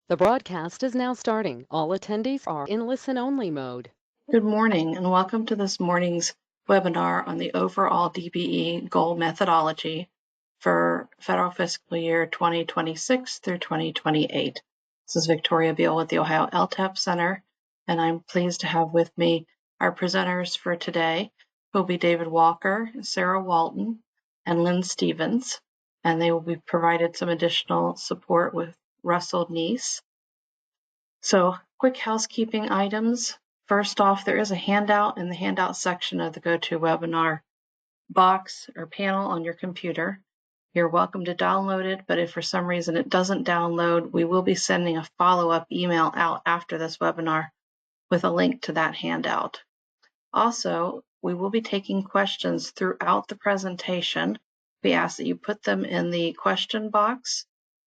The broadcast is now starting. All attendees are in listen-only mode. Good morning and welcome to this morning's webinar on the overall DBE goal methodology for Federal Fiscal Year 2026 through 2028. This is Victoria Beal with the Ohio LTAP Center, and I'm pleased to have with me our presenters for today, who will be David Walker, Sarah Walton, and Lynn Stevens, and they will be provided some additional support with Russell Neese. So, quick housekeeping items. First off, there is a handout in the handout section of the GoToWebinar box or panel on your computer. You're welcome to download it, but if for some reason it doesn't download, we will be sending a follow-up email out after this webinar with a link to that handout. Also, we will be taking questions throughout the presentation. We ask that you put them in the question box.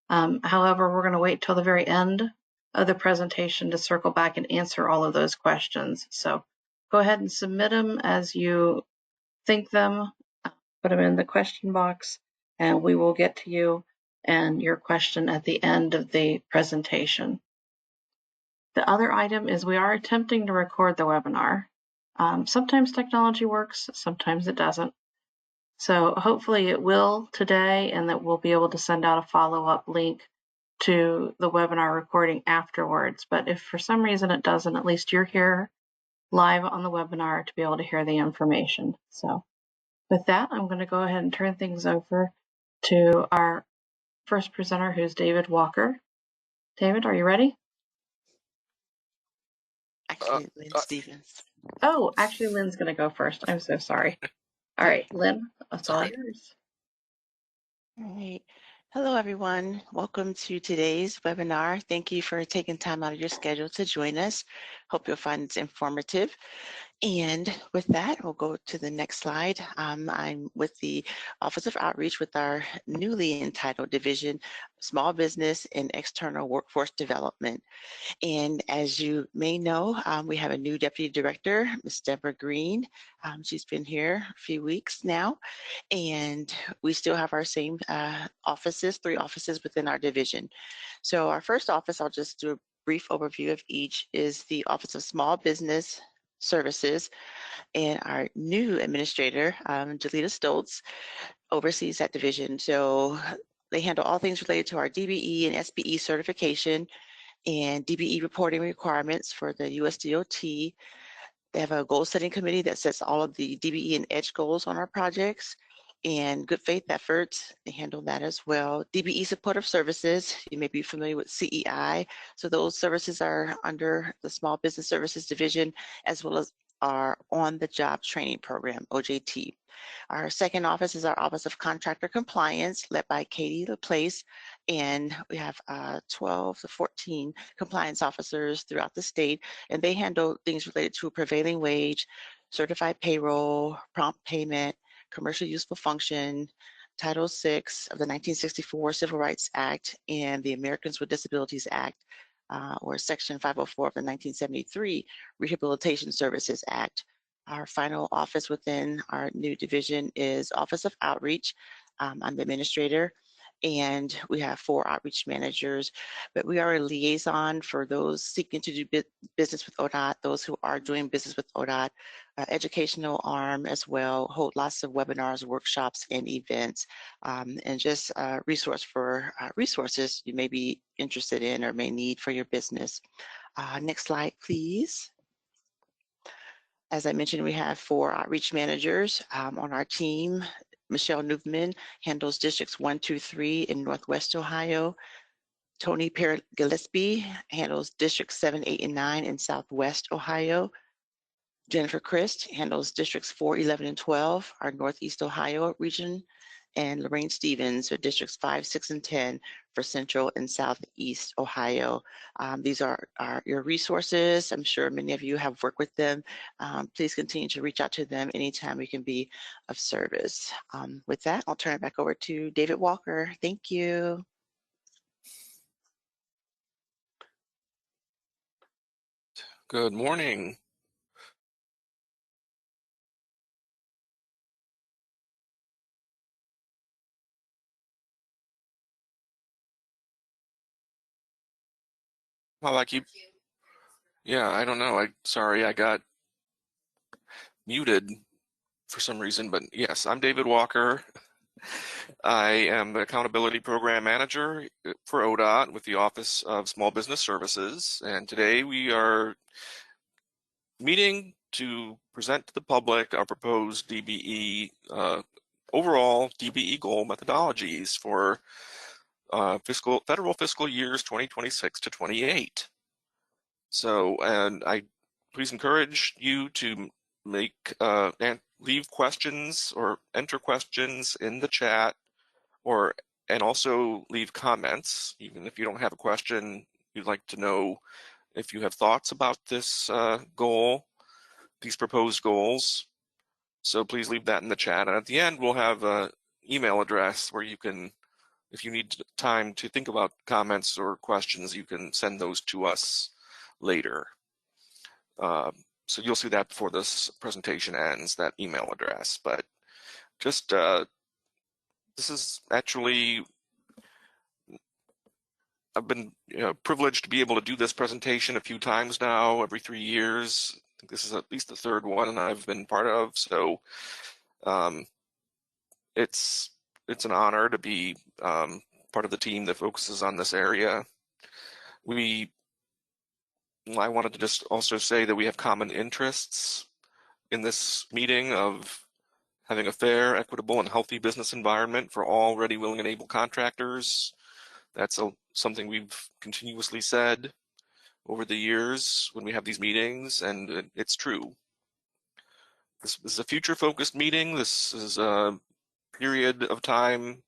However, we're going to wait till the very end of the presentation to circle back and answer all of those questions. So go ahead and submit them as you think them, put them in the question box, and we will get to you and your question at the end of the presentation. The other item is we are attempting to record the webinar. Sometimes technology works, sometimes it doesn't. So hopefully it will today, and that we'll be able to send out a follow-up link to the webinar recording afterwards. But if for some reason it doesn't, at least you're here live on the webinar to be able to hear the information. So with that, I'm going to go ahead and turn things over to our first presenter, who's David Walker. David, are you ready? Actually, Lynn Stevens. Oh, actually, Lynn's going to go first. I'm so sorry. All right, Lynn, that's all yours. All right. Hello, everyone. Welcome to today's webinar. Thank you for taking time out of your schedule to join us. Hope you'll find it informative. And with that, we'll go to the next slide. I'm with the Office of Outreach with our newly entitled division, Small Business and External Workforce Development. And as you may know, we have a new Deputy Director, Ms. Deborah Green. She's been here a few weeks now, and we still have our same offices, 3 offices within our division. So our first office, I'll just do a brief overview of each, is the Office of Small Business Services, and our new administrator, Jalita Stoltz, oversees that division. So they handle all things related to our DBE and SBE certification and DBE reporting requirements for the USDOT. They have a goal setting committee that sets all of the DBE and EDGE goals on our projects, and good faith efforts, they handle that as well. DBE supportive services, you may be familiar with CEI. So those services are under the Small Business Services Division, as well as our on-the-job training program, OJT. Our second office is our Office of Contractor Compliance, led by Katie LaPlace, and we have 12 to 14 compliance officers throughout the state, and they handle things related to prevailing wage, certified payroll, prompt payment, commercial useful function, Title VI of the 1964 Civil Rights Act, and the Americans with Disabilities Act, or Section 504 of the 1973 Rehabilitation Services Act. Our final office within our new division is Office of Outreach. I'm the administrator, and we have 4 outreach managers, but we are a liaison for those seeking to do business with ODOT, those who are doing business with ODOT, educational arm as well, hold lots of webinars, workshops, and events, and just resource for resources you may be interested in or may need for your business. Next slide, please. As I mentioned, we have 4 outreach managers on our team. Michelle Newman handles districts 1, 2, 3 in Northwest Ohio. Tony Gillespie handles districts 7, 8, and 9 in Southwest Ohio. Jennifer Christ handles districts 4, 11, and 12, our Northeast Ohio region. And Lorraine Stevens, or districts 5, 6, and 10 for Central and Southeast Ohio. These are your resources. I'm sure many of you have worked with them. Please continue to reach out to them anytime we can be of service. With that, I'll turn it back over to David Walker. Thank you. Good morning. Well, yeah, I don't know. Sorry, I got muted for some reason, but yes, I'm David Walker. I am the Accountability Program Manager for ODOT with the Office of Small Business Services, and today we are meeting to present to the public our proposed DBE, overall DBE goal methodologies for federal fiscal years 2026 to 28. So, and I please encourage you to make and leave questions or enter questions in the chat, and also leave comments. Even if you don't have a question, you'd like to know if you have thoughts about this goal, these proposed goals. So please leave that in the chat. And at the end, we'll have an email address where you can, if you need time to think about comments or questions, you can send those to us later. So you'll see that before this presentation ends, that email address. But just, this is actually, I've been privileged to be able to do this presentation a few times now, every 3 years. I think this is at least the third one I've been part of. So it's an honor to be part of the team that focuses on this area. I wanted to just also say that we have common interests in this meeting of having a fair, equitable, and healthy business environment for all ready, willing, and able contractors. That's something we've continuously said over the years when we have these meetings, and it's true. This is a future-focused meeting. This is a period of time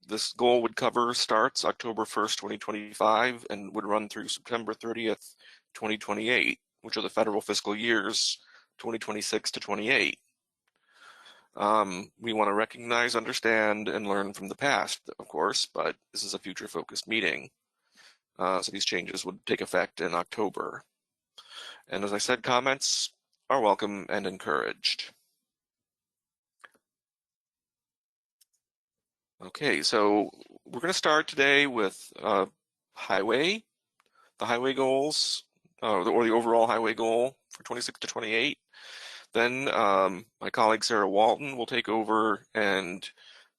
this goal would cover starts October 1st, 2025, and would run through September 30th, 2028, which are the federal fiscal years 2026 to 28. We want to recognize, understand, and learn from the past, of course, but this is a future-focused meeting. So these changes would take effect in October. And as I said, comments are welcome and encouraged. Okay, so we're going to start today with the highway goals, or the overall highway goal for 26 to 28. Then my colleague Sarah Walton will take over and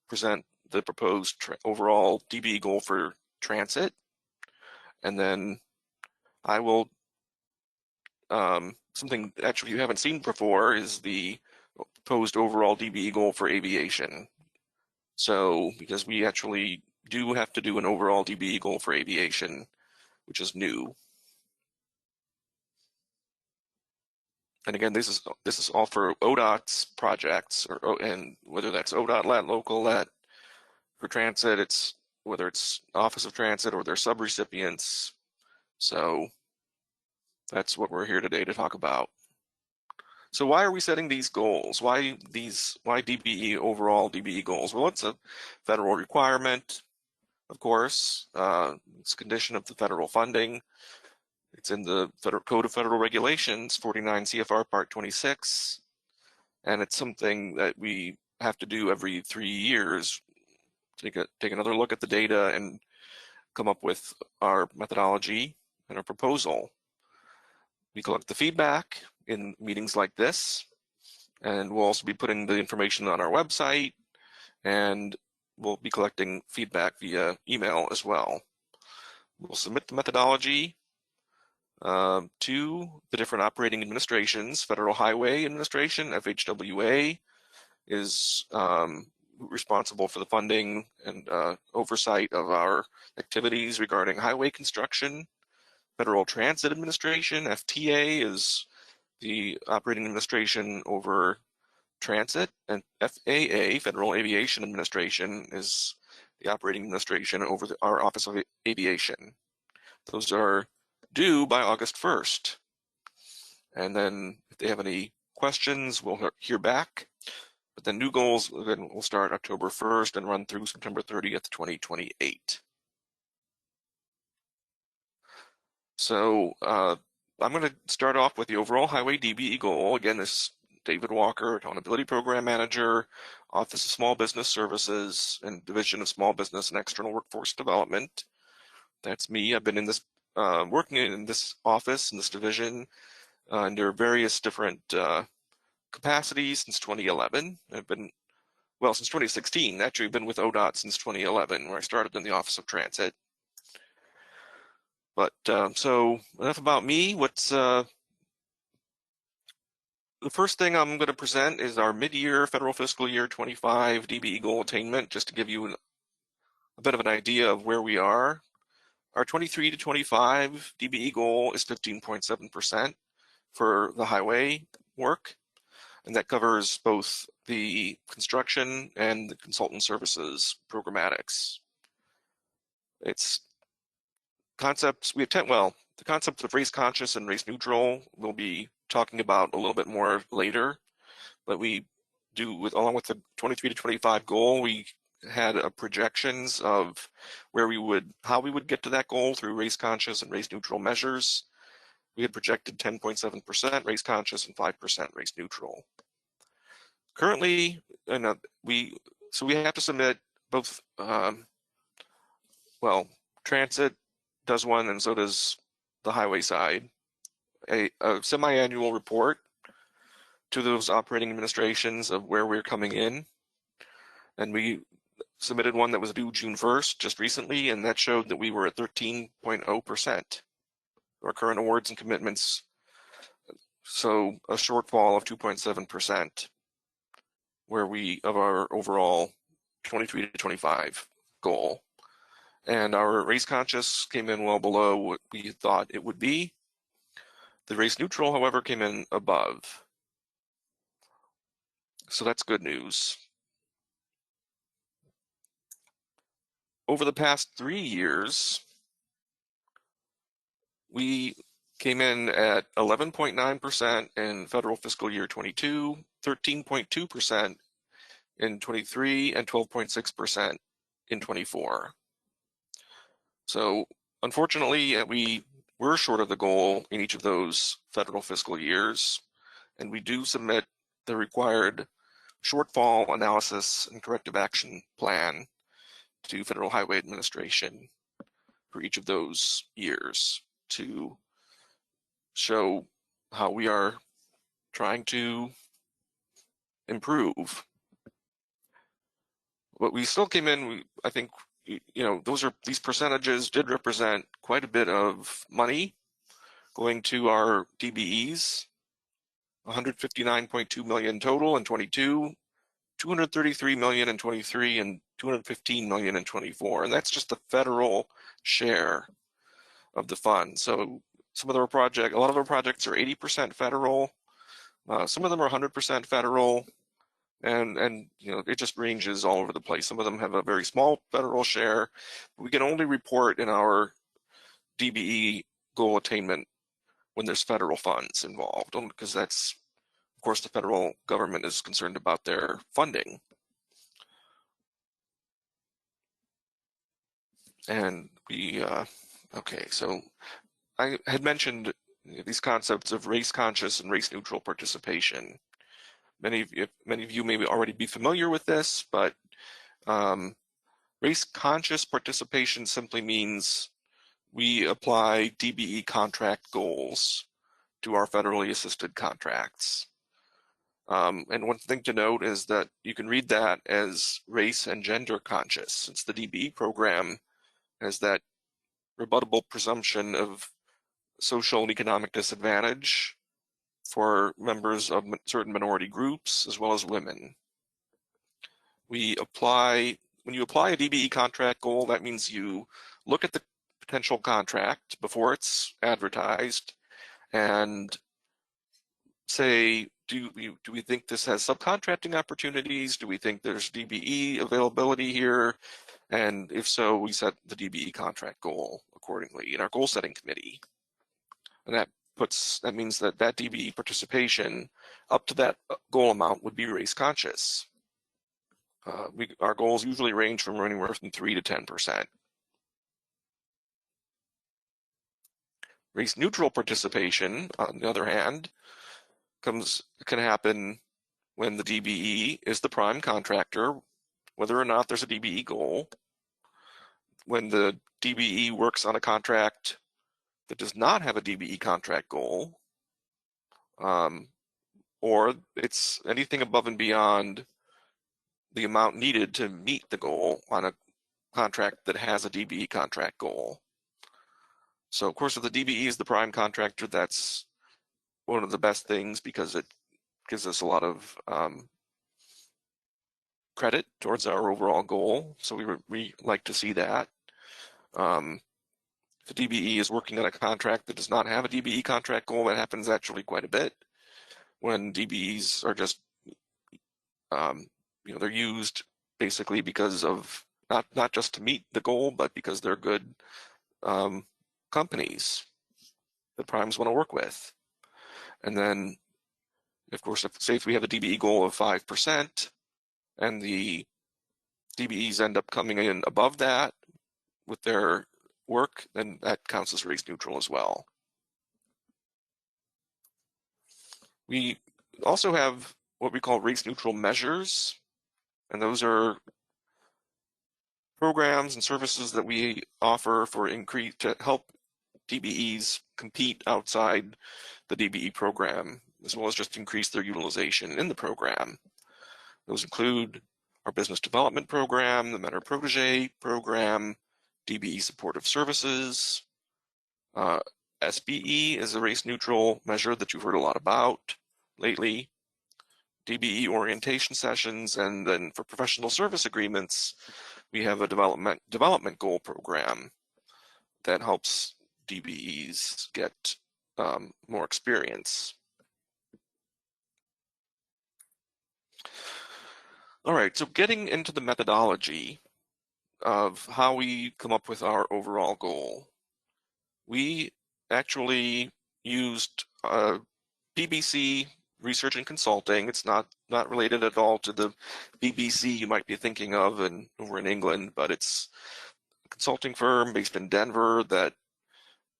present the proposed overall DBE goal for transit. And then I will, something actually you haven't seen before is the proposed overall DBE goal for aviation. So, because we actually do have to do an overall DBE goal for aviation, which is new. And again, this is all for ODOT's projects, and whether that's ODOT LAT, local LAT, for transit, it's whether it's Office of Transit or their subrecipients. So that's what we're here today to talk about. So why are we setting these goals? Why DBE, overall DBE goals? Well, it's a federal requirement, of course. It's a condition of the federal funding. It's in the Federal Code of Federal Regulations, 49 CFR Part 26. And it's something that we have to do every 3 years. Take another look at the data and come up with our methodology and our proposal. We collect the feedback in meetings like this, and we'll also be putting the information on our website, and we'll be collecting feedback via email as well. We'll submit the methodology to the different operating administrations. Federal Highway Administration, FHWA, is responsible for the funding and oversight of our activities regarding highway construction. Federal Transit Administration, FTA, is the operating administration over transit, and FAA, Federal Aviation Administration, is the operating administration over our Office of Aviation. Those are due by August 1st. And then if they have any questions, we'll hear back. But the new goals will start October 1st and run through September 30th, 2028. So I'm going to start off with the overall highway DBE goal. Again, this is David Walker, Accountability Program Manager, Office of Small Business Services, and Division of Small Business and External Workforce Development. That's me. I've been in this working in this office, in this division, under various different capacities since 2011. I've been, well, since 2016, actually. I've been with ODOT since 2011, where I started in the Office of Transit. But so enough about me. The first thing I'm going to present is our mid-year Federal Fiscal Year 25 DBE goal attainment, just to give you a bit of an idea of where we are. Our 23 to 25 DBE goal is 15.7% for the highway work, and that covers both the construction and the consultant services programmatics. It's concepts we attempt, well, the concepts of race conscious and race neutral we'll be talking about a little bit more later, but we do, along with the 23 to 25 goal, we had projections of how we would get to that goal through race conscious and race neutral measures. We had projected 10.7% race conscious and 5% race neutral. Currently, we have to submit both, well, transit does one, and so does the highway side, a semi-annual report to those operating administrations of where we're coming in. And we submitted one that was due June 1st, just recently, and that showed that we were at 13.0%. Our current awards and commitments, so a shortfall of 2.7% of our overall 23 to 25 goal. And our race conscious came in well below what we thought it would be. The race neutral, however, came in above. So that's good news. Over the past 3 years, we came in at 11.9% in Federal Fiscal Year 22, 13.2% in 23, and 12.6% in 24. So unfortunately, we were short of the goal in each of those federal fiscal years, and we do submit the required shortfall analysis and corrective action plan to Federal Highway Administration for each of those years to show how we are trying to improve. But we still came in, I think, these percentages did represent quite a bit of money going to our DBEs, 159.2 million total in 22, 233 million in 23, and 215 million in 24. And that's just the federal share of the fund. So a lot of our projects are 80% federal. Some of them are 100% federal. And it just ranges all over the place. Some of them have a very small federal share. We can only report in our DBE goal attainment when there's federal funds involved, because that's, of course, the federal government is concerned about their funding. And so I had mentioned these concepts of race conscious and race neutral participation. Many of you may already be familiar with this, but race conscious participation simply means we apply DBE contract goals to our federally assisted contracts. And one thing to note is that you can read that as race and gender conscious, since the DBE program has that rebuttable presumption of social and economic disadvantage for members of certain minority groups, as well as women. When you apply a DBE contract goal, that means you look at the potential contract before it's advertised and say, do we think this has subcontracting opportunities? Do we think there's DBE availability here? And if so, we set the DBE contract goal accordingly in our goal setting committee. And that means that DBE participation up to that goal amount would be race conscious. Our goals usually range from anywhere from 3 to 10%. Race neutral participation, on the other hand, can happen when the DBE is the prime contractor, whether or not there's a DBE goal. When the DBE works on a contract that does not have a DBE contract goal, or it's anything above and beyond the amount needed to meet the goal on a contract that has a DBE contract goal. So of course, if the DBE is the prime contractor, that's one of the best things because it gives us a lot of credit towards our overall goal. So we like to see that. If the DBE is working on a contract that does not have a DBE contract goal, that happens actually quite a bit when DBEs are just, they're used basically because of not just to meet the goal, but because they're good companies that primes want to work with. And then, of course, if we have a DBE goal of 5% and the DBEs end up coming in above that with their work, then that counts as race neutral as well. We also have what we call race neutral measures, and those are programs and services that we offer to help DBEs compete outside the DBE program, as well as just increase their utilization in the program. Those include our business development program, the Mentor Protege program, DBE supportive services. SBE is a race neutral measure that you've heard a lot about lately. DBE orientation sessions, and then for professional service agreements, we have a development goal program that helps DBEs get more experience. All right, so getting into the methodology of how we come up with our overall goal. We actually used BBC research and consulting. It's not related at all to the BBC you might be thinking of over in England, but it's a consulting firm based in Denver that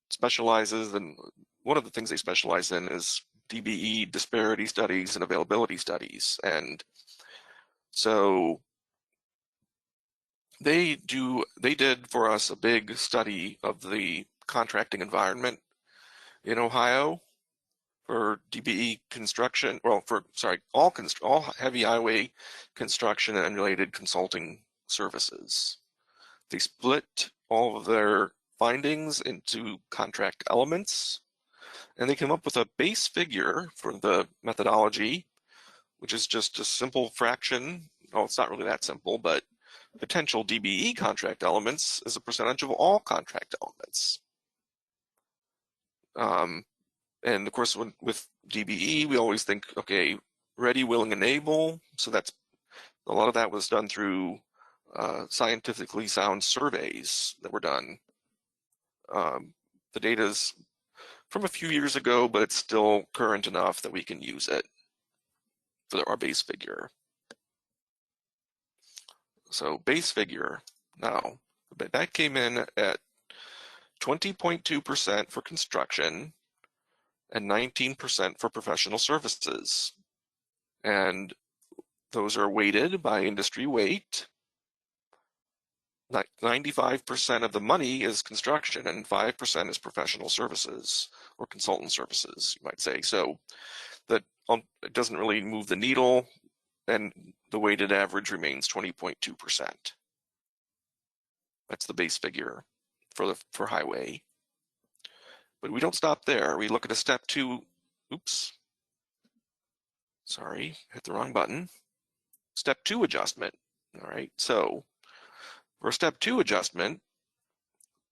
specializes, and one of the things they specialize in is DBE disparity studies and availability studies. And so they did for us a big study of the contracting environment in Ohio for DBE construction, all heavy highway construction and related consulting services. They split all of their findings into contract elements, and they came up with a base figure for the methodology, which is just a simple fraction. Well, it's not really that simple, but potential DBE contract elements is a percentage of all contract elements. And of course, with DBE, we always think, okay, ready, willing, and able. So a lot of that was done through scientifically sound surveys that were done. The data is from a few years ago, but it's still current enough that we can use it for our base figure. So base figure now, that came in at 20.2% for construction and 19% for professional services. And those are weighted by industry weight. 95% of the money is construction and 5% is professional services or consultant services, you might say. So that it doesn't really move the needle, and the weighted average remains 20.2%. That's the base figure for highway. But we don't stop there. We look at a step 2. Oops. Sorry, hit the wrong button. Step 2 adjustment. All right. So for step 2 adjustment,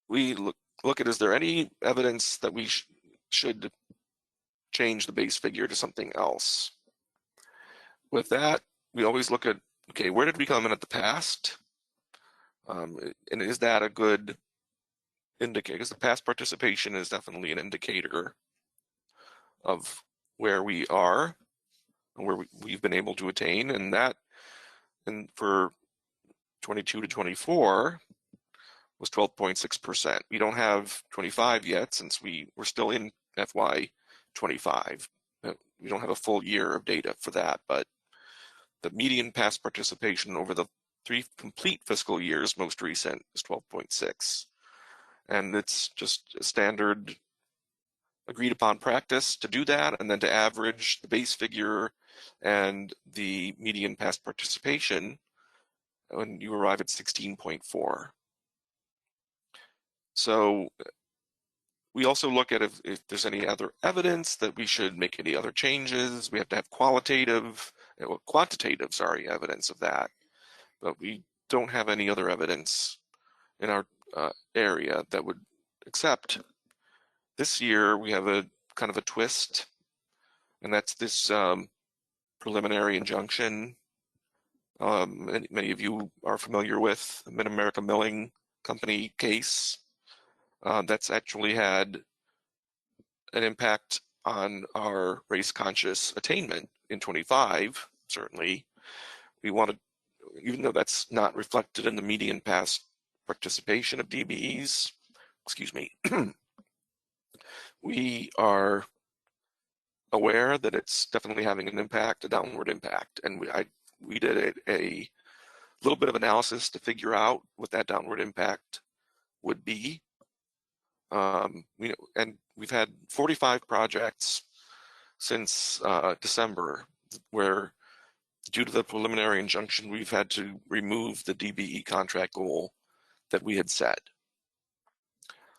we look at, is there any evidence that we should change the base figure to something else? With that, we always look at, okay, where did we come in at the past? And is that a good indicator? Because the past participation is definitely an indicator of where we are and where we've been able to attain. And for 22 to 24 was 12.6%. We don't have 25 yet since we're still in FY 25. We don't have a full year of data for that, but the median past participation over the 3 complete fiscal years, most recent, is 12.6. And it's just a standard agreed upon practice to do that, and then to average the base figure and the median past participation, when you arrive at 16.4. So we also look at if there's any other evidence that we should make any other changes. We have to have quantitative evidence of that, but we don't have any other evidence in our area that would accept. This year we have a kind of a twist, and that's this preliminary injunction. Many of you are familiar with the Mid-America Milling Company case. That's actually had an impact on our race-conscious attainment in 25, certainly. We wanted, even though that's not reflected in the median past participation of DBEs, excuse me, we are aware that it's definitely having an impact, a downward impact, and we did a little bit of analysis to figure out what that downward impact would be. And we've had 45 projects since December where, due to the preliminary injunction, we've had to remove the DBE contract goal that we had set.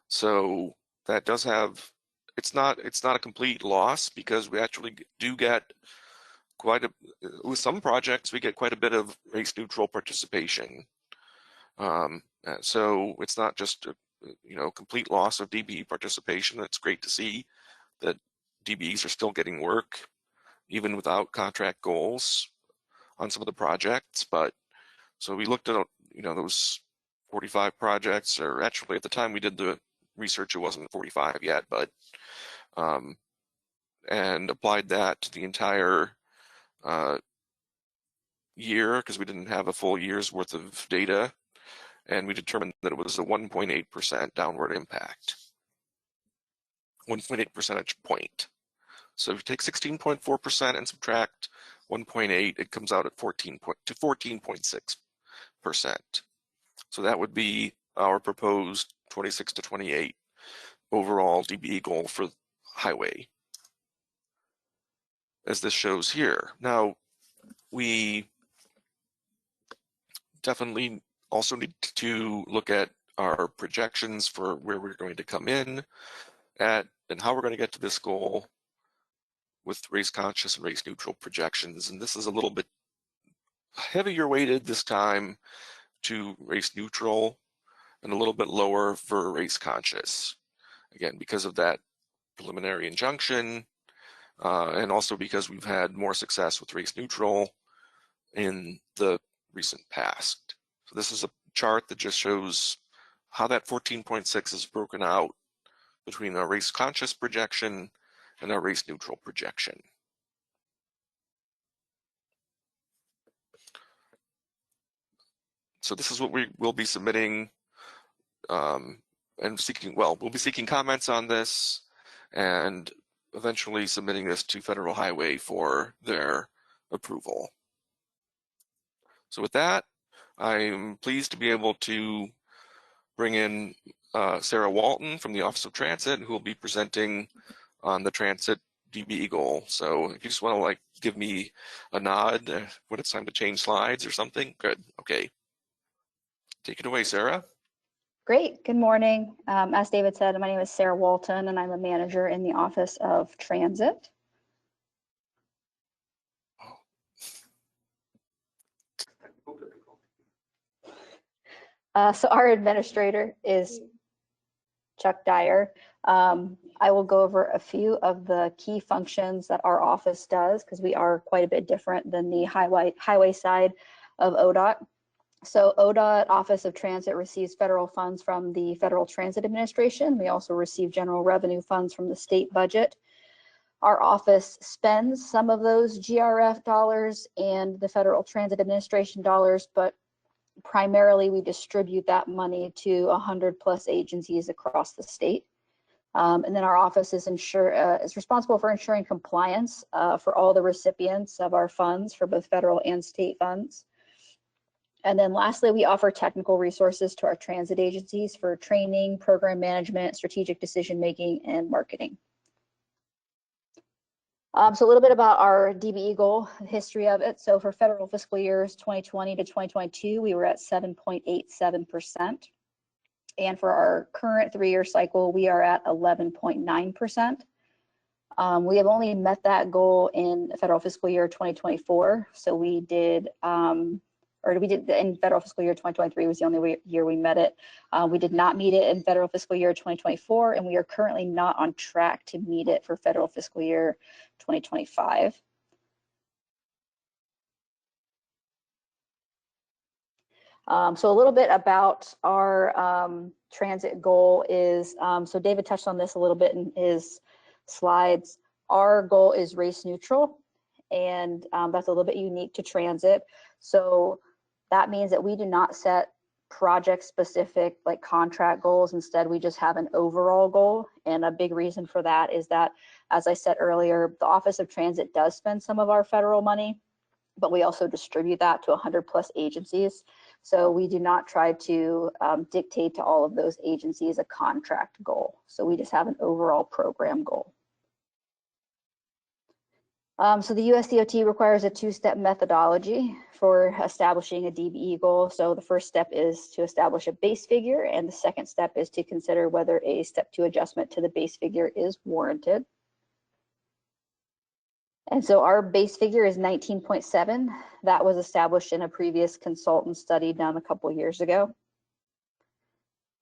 So that does have, it's not a complete loss, because we actually do get with some projects, we get quite a bit of race neutral participation. So it's not just a complete loss of DBE participation. It's great to see that DBEs are still getting work, even without contract goals on some of the projects. But so we looked at, those 45 projects, or actually at the time we did the research, it wasn't 45 yet, but, and applied that to the entire year, because we didn't have a full year's worth of data. And we determined that it was a 1.8% downward impact, 1.8 percentage point. So if you take 16.4% and subtract 1.8, it comes out at 14.6%. So that would be our proposed 26 to 28 overall DBE goal for highway, as this shows here. Now, we definitely also need to look at our projections for where we're going to come in at and how we're going to get to this goal with race conscious and race neutral projections. And this is a little bit heavier weighted this time to race neutral and a little bit lower for race conscious. Again, because of that preliminary injunction, and also because we've had more success with race neutral in the recent past. So this is a chart that just shows how that 14.6 is broken out between our race conscious projection and our race neutral projection. So this is what we will be submitting and seeking, well, we'll be seeking comments on this and eventually submitting this to Federal Highway for their approval. So with that, I'm pleased to be able to bring in Sarah Walton from the Office of Transit, who will be presenting on the transit DBE goal. So if you just want to give me a nod when it's time to change slides or something, good. Okay. Take it away, Sarah. Great. Good morning. As David said, my name is Sarah Walton, and I'm a manager in the Office of Transit. So our administrator is Chuck Dyer. I will go over a few of the key functions that our office does, because we are quite a bit different than the highway side of ODOT. So ODOT, Office of Transit, receives federal funds from the Federal Transit Administration. We also receive general revenue funds from the state budget. Our office spends some of those GRF dollars and the Federal Transit Administration dollars, but primarily we distribute that money to 100+ agencies across the state. And then our office is responsible for ensuring compliance for all the recipients of our funds, for both federal and state funds. And then lastly, we offer technical resources to our transit agencies for training, program management, strategic decision making, and marketing. So a little bit about our DBE goal, the history of it. So for federal fiscal years 2020 to 2022, we were at 7.87%. And for our current 3-year cycle, we are at 11.9%. We have only met that goal in federal fiscal year 2024. So we did in federal fiscal year 2023 was the only year we met it. We did not meet it in federal fiscal year 2024, and we are currently not on track to meet it for federal fiscal year 2025. So a little bit about our transit goal is, so David touched on this a little bit in his slides. Our goal is race neutral, and that's a little bit unique to transit. So that means that we do not set project specific like contract goals. Instead, we just have an overall goal. And a big reason for that is that, as I said earlier, the Office of Transit does spend some of our federal money, but we also distribute that to 100+ agencies. So we do not try to dictate to all of those agencies a contract goal. So we just have an overall program goal. So the US DOT requires a 2-step methodology for establishing a DBE goal. So the first step is to establish a base figure, and the second step is to consider whether a step 2 adjustment to the base figure is warranted. And so our base figure is 19.7. That was established in a previous consultant study done a couple years ago.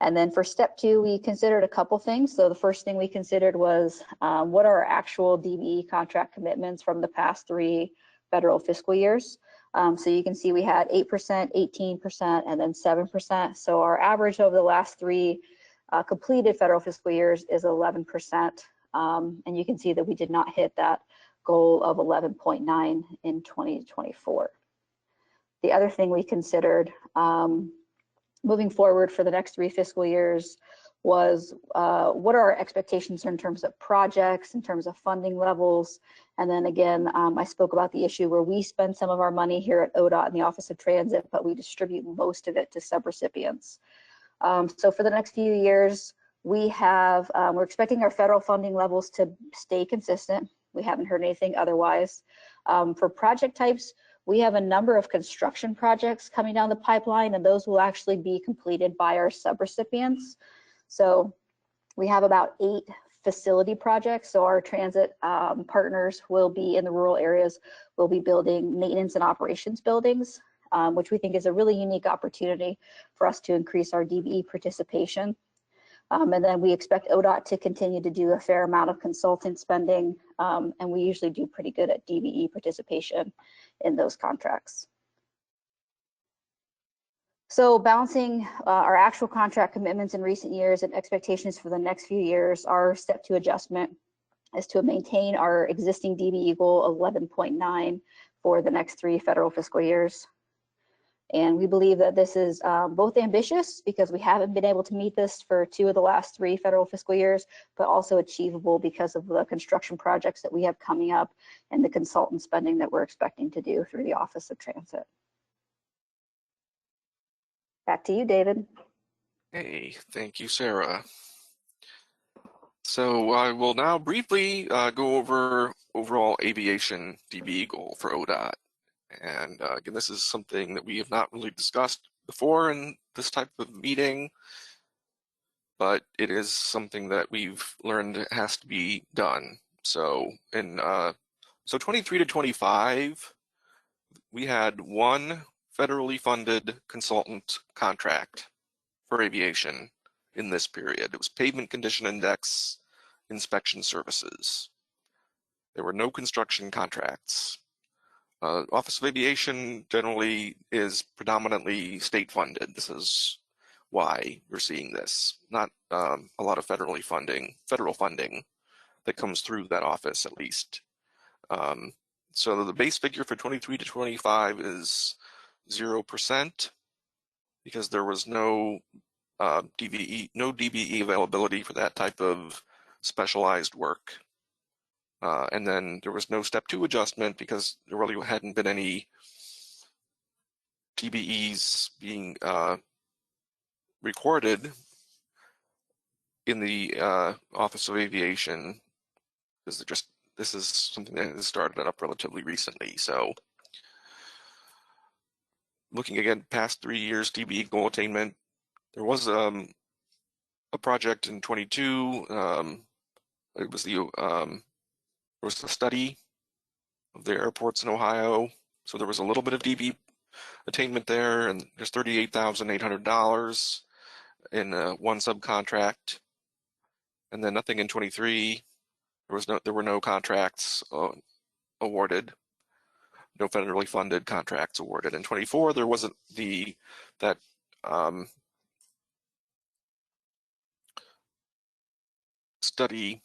And then for step 2, we considered a couple things. So the first thing we considered was what are our actual DBE contract commitments from the past 3 federal fiscal years. So you can see we had 8%, 18%, and then 7%. So our average over the last 3 completed federal fiscal years is 11%. And you can see that we did not hit that goal of 11.9 in 2024. The other thing we considered moving forward for the next 3 fiscal years was what are our expectations in terms of projects, in terms of funding levels. And then again, I spoke about the issue where we spend some of our money here at ODOT in the Office of Transit, but we distribute most of it to subrecipients. So for the next few years, we're expecting our federal funding levels to stay consistent. We haven't heard anything otherwise. For project types, we have a number of construction projects coming down the pipeline, and those will actually be completed by our subrecipients. So we have about 8 facility projects. So our transit partners will be in the rural areas, will be building maintenance and operations buildings, which we think is a really unique opportunity for us to increase our DBE participation. And then we expect ODOT to continue to do a fair amount of consultant spending, and we usually do pretty good at DBE participation in those contracts. So balancing our actual contract commitments in recent years and expectations for the next few years, our step 2 adjustment is to maintain our existing DBE goal of 11.9 for the next 3 federal fiscal years. And we believe that this is both ambitious because we haven't been able to meet this for 2 of the last 3 federal fiscal years, but also achievable because of the construction projects that we have coming up and the consultant spending that we're expecting to do through the Office of Transit. Back to you, David. Hey, thank you, Sarah. So I will now briefly go over overall aviation DBE goal for ODOT. And again, this is something that we have not really discussed before in this type of meeting, but it is something that we've learned has to be done. So in 23 to 25, we had 1 federally funded consultant contract for aviation in this period. It was pavement condition index inspection services. There were no construction contracts. Office of Aviation generally is predominantly state funded. This is why we're seeing this. Not a lot of federal funding that comes through that office, at least. So the base figure for 23 to 25 is 0% because there was no DBE availability for that type of specialized work. And then there was no step 2 adjustment because there really hadn't been any DBEs being recorded in the Office of Aviation because there just this is something that has started up relatively recently. So looking again past 3 years DBE goal attainment, there was a project in 22. It was there was a study of the airports in Ohio. So there was a little bit of DBE attainment there, and there's $38,800 in one subcontract, and then nothing in 23. There were no contracts awarded, no federally funded contracts awarded. In 24, there wasn't that study.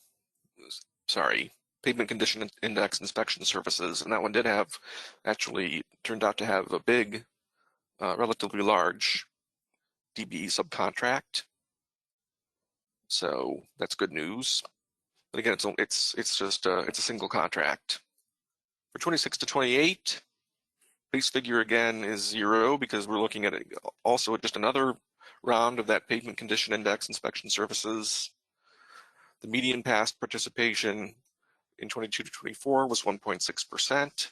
Sorry, pavement condition index inspection services, and that one did have, actually turned out to have a big, relatively large DBE subcontract. So that's good news. But again, it's just it's a single contract. For 26 to 28, base figure again is 0 because we're looking at also just another round of that pavement condition index inspection services. The median past participation in 22 to 24 was 1.6%,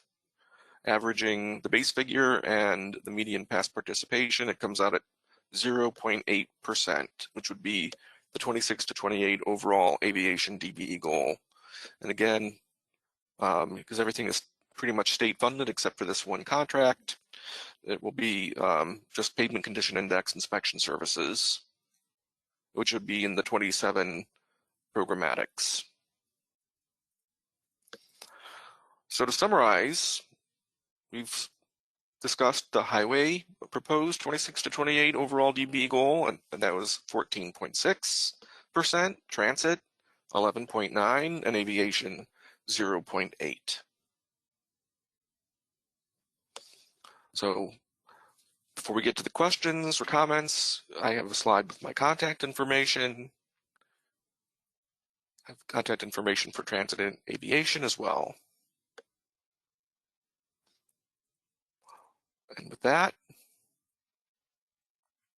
averaging the base figure and the median past participation, it comes out at 0.8%, which would be the 26 to 28 overall aviation DBE goal. And again, because everything is pretty much state funded except for this one contract, it will be just pavement condition index inspection services, which would be in the 27 programmatics. So to summarize, we've discussed the highway proposed 26 to 28 overall DBE goal, and that was 14.6%, transit 11.9%, and aviation 0.8%. So before we get to the questions or comments, I have a slide with my contact information. I have contact information for transit and aviation as well. And with that,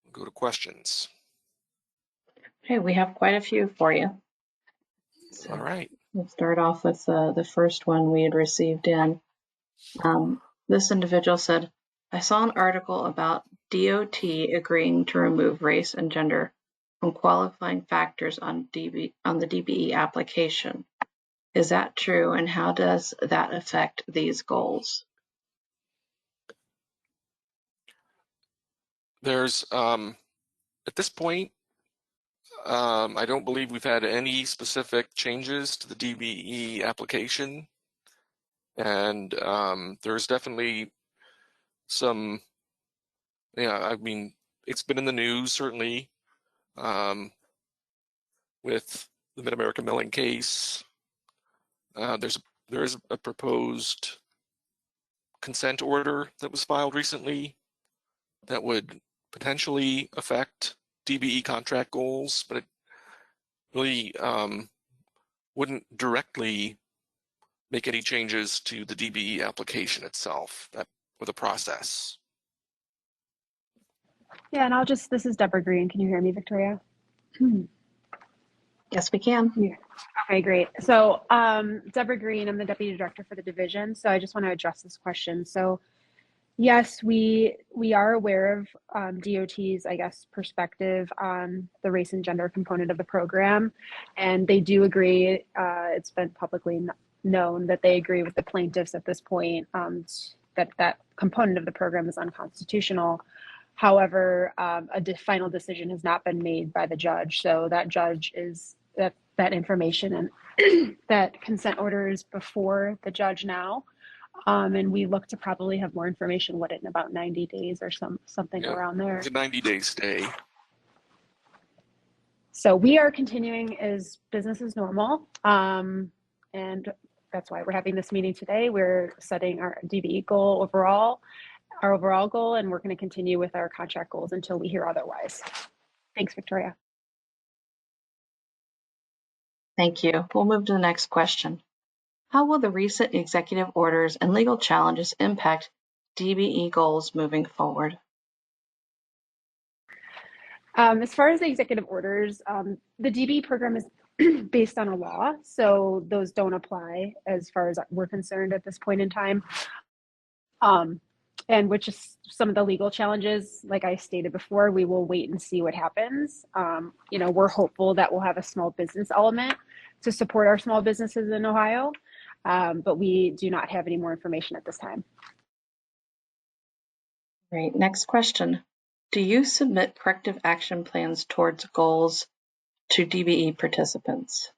we'll go to questions. Okay, we have quite a few for you. So all right. We'll start off with the first one we had received in. This individual said, I saw an article about DOT agreeing to remove race and gender from qualifying factors on the DBE application. Is that true, and how does that affect these goals? There's, at this point, I don't believe we've had any specific changes to the DBE application. And there's definitely some, I mean, it's been in the news, certainly, with the Mid-America Milling case. There is a proposed consent order that was filed recently that would potentially affect DBE contract goals, but it really wouldn't directly make any changes to the DBE application itself, or the process. Yeah, and this is Deborah Green. Can you hear me, Victoria? Yes, we can. Yeah. Okay, great. So Deborah Green, I'm the Deputy Director for the division. So I just want to address this question. So yes, we are aware of DOT's, I guess, perspective on the race and gender component of the program. And they do agree, it's been publicly known that they agree with the plaintiffs at this point that component of the program is unconstitutional. However, a final decision has not been made by the judge. So that judge is that information and that consent order is before the judge now. And we look to probably have more information, in about 90 days or something around there. It's a 90-day stay. So we are continuing as business as normal. And that's why we're having this meeting today. We're setting our DBE goal our overall goal, and we're going to continue with our contract goals until we hear otherwise. Thanks, Victoria. Thank you. We'll move to the next question. How will the recent executive orders and legal challenges impact DBE goals moving forward? As far as the executive orders, the DBE program based on a law. So those don't apply as far as we're concerned at this point in time. And which is some of the legal challenges, like I stated before, we will wait and see what happens. We're hopeful that we'll have a small business element to support our small businesses in Ohio, but we do not have any more information at this time. Great. Next question. Do you submit corrective action plans towards goals to DBE participants?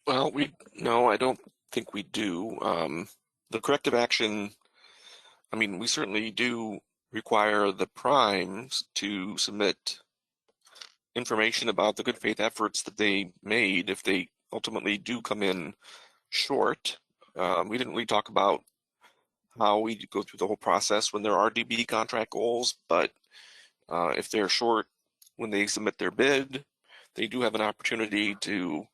Well, no, I don't think we do. The corrective action, I mean, we certainly do require the primes to submit information about the good faith efforts that they made if they ultimately do come in short. We didn't really talk about how we go through the whole process when there are DBE contract goals, but if they're short when they submit their bid, they do have an opportunity to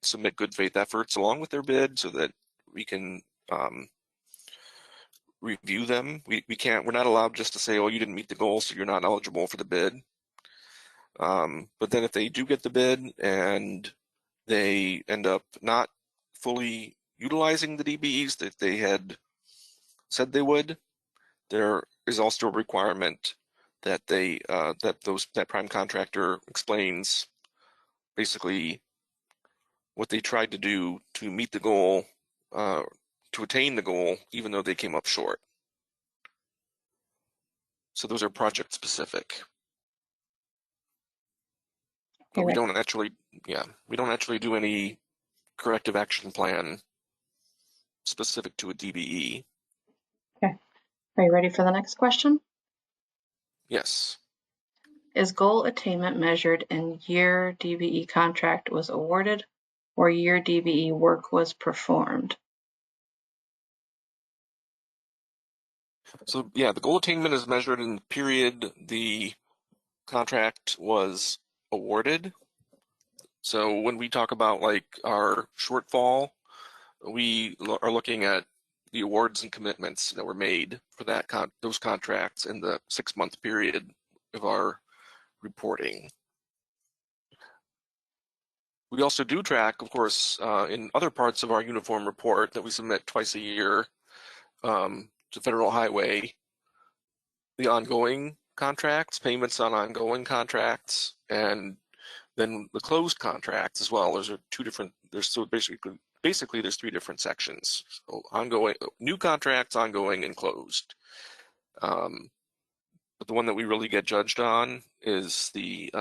submit good faith efforts along with their bid so that we can review them. We're not allowed just to say, oh, you didn't meet the goal, so you're not eligible for the bid. But then if they do get the bid and they end up not fully utilizing the DBEs that they had said they would, there is also a requirement that that prime contractor explains basically what they tried to do to meet the goal, to attain the goal, even though they came up short. So those are project specific. But we don't actually do any corrective action plan specific to a DBE. Okay. Are you ready for the next question? Yes. Is goal attainment measured in year DBE contract was awarded or year DBE work was performed? So yeah, the goal attainment is measured in the period the contract was awarded. So when we talk about like our shortfall, we are looking at the awards and commitments that were made for those contracts in the 6-month period of our reporting. We also do track, of course, in other parts of our uniform report that we submit twice a year to Federal Highway, the ongoing contracts, payments on ongoing contracts, and then the closed contracts as well. Those are two different. Basically there's 3 different sections: so ongoing, new contracts, ongoing, and closed. But the one that we really get judged on is the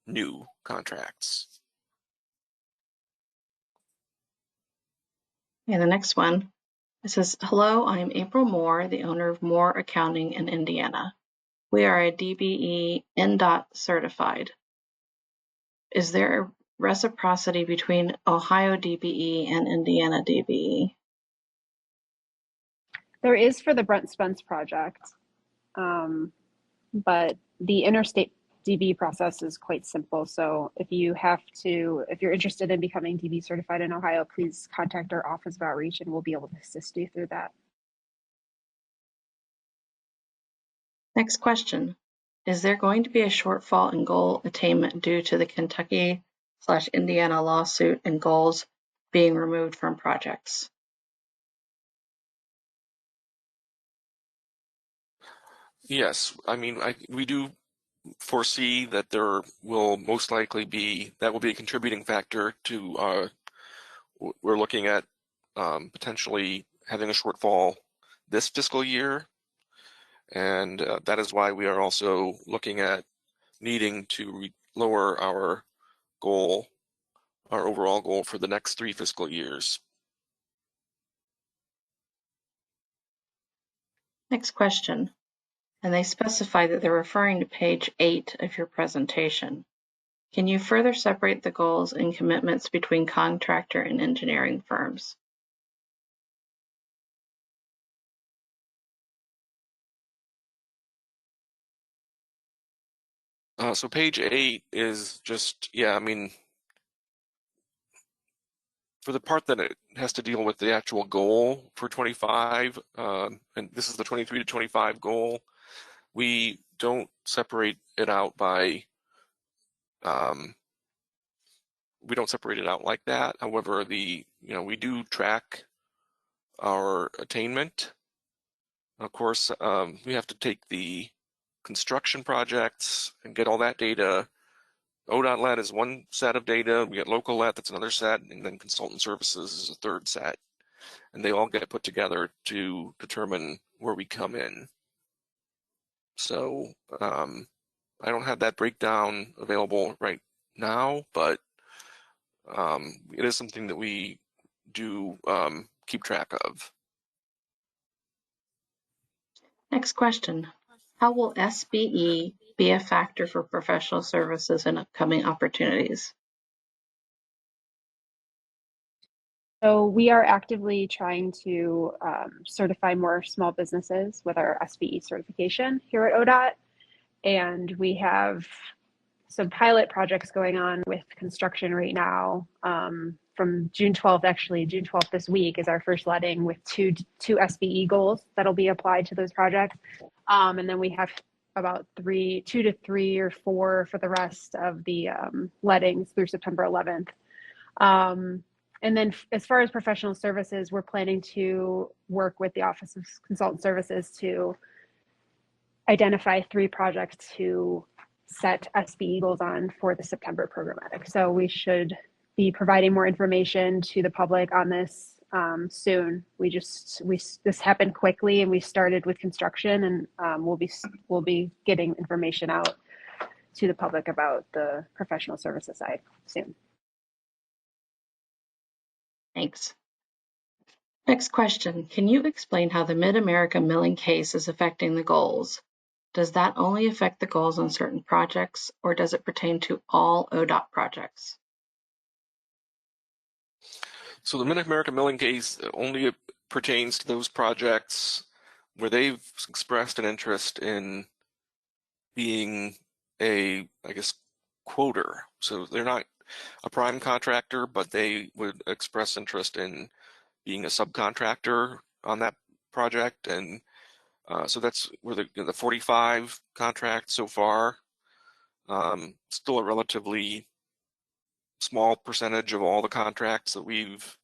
new contracts. And the next one, it says, hello, I'm April Moore, the owner of Moore Accounting in Indiana. We are a DBE NDOT certified. Is there a reciprocity between Ohio DBE and Indiana DBE? There is for the Brent Spence project, but the interstate DB process is quite simple. So if you're interested in becoming DB certified in Ohio, please contact our Office of Outreach and we'll be able to assist you through that. Next question. Is there going to be a shortfall in goal attainment due to the Kentucky/Indiana lawsuit and goals being removed from projects? Yes, I mean, we do foresee that there will most likely be, that will be a contributing factor to, we're looking at potentially having a shortfall this fiscal year. And that is why we are also looking at needing to lower our goal, our overall goal for the next 3 fiscal years. Next question. And they specify that they're referring to page 8 of your presentation. Can you further separate the goals and commitments between contractor and engineering firms? So page 8 is just, yeah, I mean, for the part that it has to deal with the actual goal for 25, and this is the 23 to 25 goal, we don't separate it out by, we don't separate it out like that. However, we do track our attainment. Of course, we have to take the construction projects and get all that data. ODOT LET is one set of data. We get local LET, that's another set, and then consultant services is a third set. And they all get put together to determine where we come in. So I don't have that breakdown available right now, but it is something that we do keep track of. Next question. How will SBE be a factor for professional services and upcoming opportunities? So we are actively trying to certify more small businesses with our SBE certification here at ODOT. And we have some pilot projects going on with construction right now. From June 12th, actually, June 12th this week is our first letting with two SBE goals that'll be applied to those projects. And then we have about 2 to 3 or 4 for the rest of the lettings through September 11th. And then as far as professional services, we're planning to work with the Office of Consultant Services to identify 3 projects to set SBE goals on for the September programmatic. So we should be providing more information to the public on this soon. This happened quickly, and we started with construction, and we'll be getting information out to the public about the professional services side soon. Thanks. Next question. Can you explain how the Mid-America milling case is affecting the goals? Does that only affect the goals on certain projects, or does it pertain to all ODOT projects? So the Mid-America milling case only pertains to those projects where they've expressed an interest in being a, quoter. So they're not a prime contractor, but they would express interest in being a subcontractor on that project. And so that's where the 45 contract so far, still a relatively small percentage of all the contracts that we've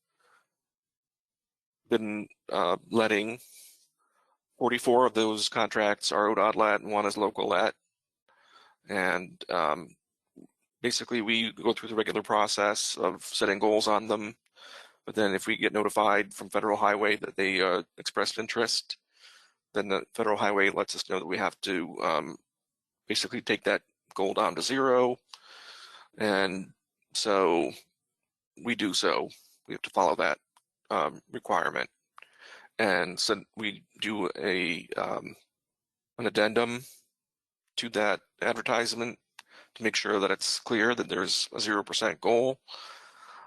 been letting. 44 of those contracts are ODOT LET and 1 is local LET. And basically we go through the regular process of setting goals on them. But then if we get notified from Federal Highway that they expressed interest, then the Federal Highway lets us know that we have to basically take that goal down to 0. And so we do so. We have to follow that requirement. And so we do an addendum to that advertisement to make sure that it's clear that there's a 0% goal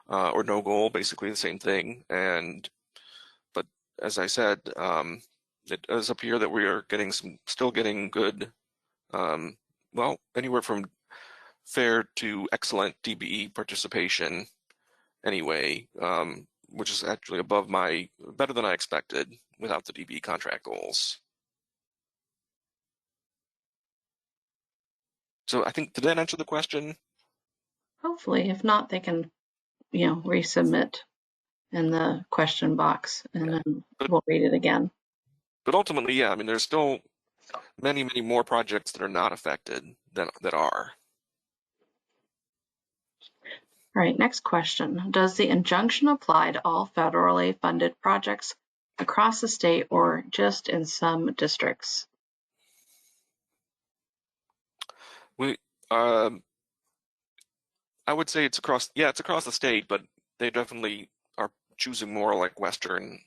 or no goal, basically the same thing. But as I said, it does appear that we are still getting good, well, anywhere from fair to excellent DBE participation anyway, which is actually better than I expected without the DBE contract goals. So I think, did that answer the question? Hopefully. If not, they can, resubmit in the question box, and then we'll read it again. But ultimately, yeah, there's still many, many more projects that are not affected that are. All right, next question. Does the injunction apply to all federally funded projects across the state or just in some districts? I would say it's across the state, but they definitely are choosing more like Western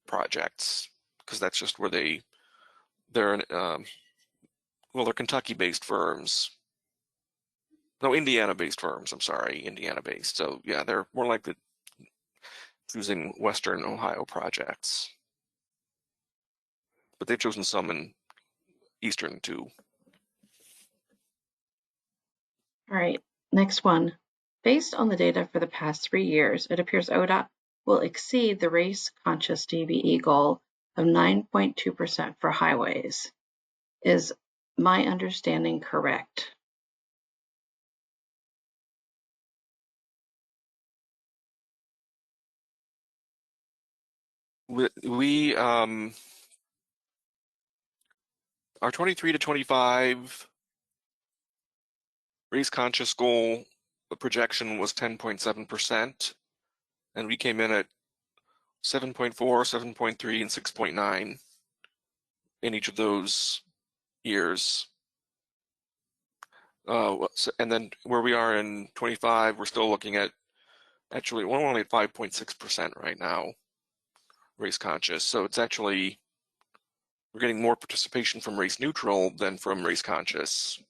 projects because that's just where they're Kentucky-based firms. No, Indiana-based firms, I'm sorry, Indiana-based. So yeah, they're more likely choosing Western Ohio projects. But they've chosen some in Eastern too. All right, next one. Based on the data for the past 3 years, it appears ODOT will exceed the race-conscious DBE goal of 9.2% for highways. Is my understanding correct? We our 23 to 25 race conscious goal, the projection was 10.7%, and we came in at 7.4, 7.3, and 6.9 in each of those years. And then where we are in 25, we're still looking at, actually, we're only at 5.6% right now, race conscious. So it's actually, we're getting more participation from race neutral than from race conscious.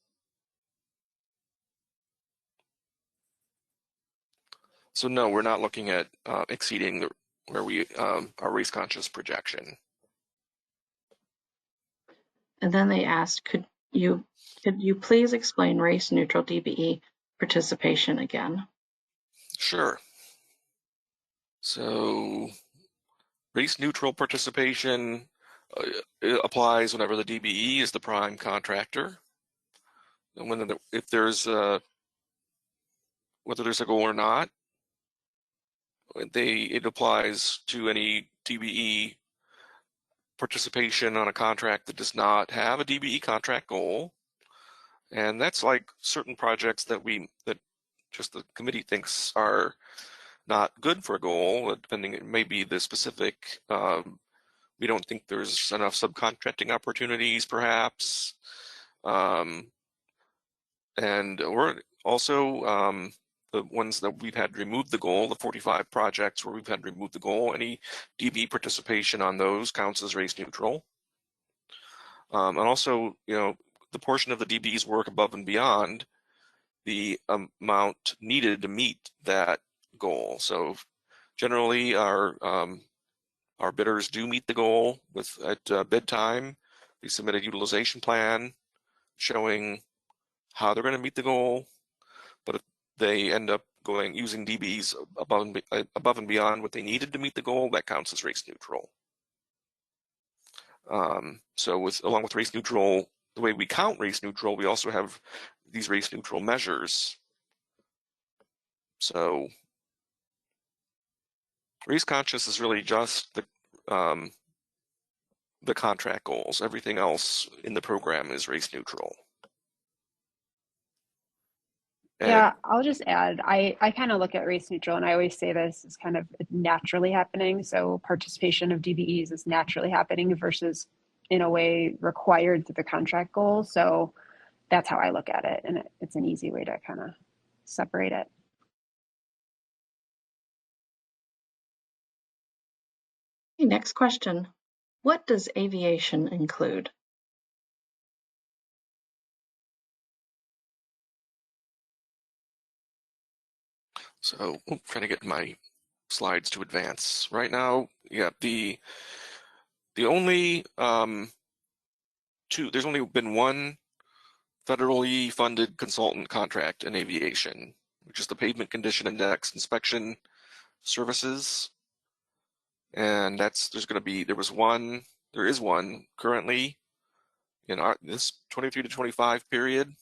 So no, we're not looking at exceeding our race conscious projection. And then they asked, could you please explain race neutral DBE participation again? Sure. So race neutral participation applies whenever the DBE is the prime contractor. And if there's whether there's a goal or not, it applies to any DBE participation on a contract that does not have a DBE contract goal. And that's like certain projects that just the committee thinks are not good for a goal, depending, it may be the specific, we don't think there's enough subcontracting opportunities perhaps. And or also the ones that we've had removed the goal, the 45 projects where we've had removed the goal, any DB participation on those counts as race neutral. And also, the portion of the DB's work above and beyond the amount needed to meet that goal. So generally our bidders do meet the goal at bid time. They submit a utilization plan showing how they're going to meet the goal, but if they end up using DBs above and beyond what they needed to meet the goal, that counts as race neutral. So along with race neutral, the way we count race neutral, we also have these race neutral measures. So race conscious is really just the contract goals. Everything else in the program is race neutral. Yeah, I'll just add, I kind of look at race neutral, and I always say this is kind of naturally happening. So participation of DBEs is naturally happening versus in a way required through the contract goals. So that's how I look at it. And it's an easy way to kind of separate it. Okay, next question. What does aviation include? So I'm trying to get my slides to advance. Right now, yeah, the only there's only been one federally funded consultant contract in aviation, which is the Pavement Condition Index Inspection Services. And there is one currently in this 23 to 25 period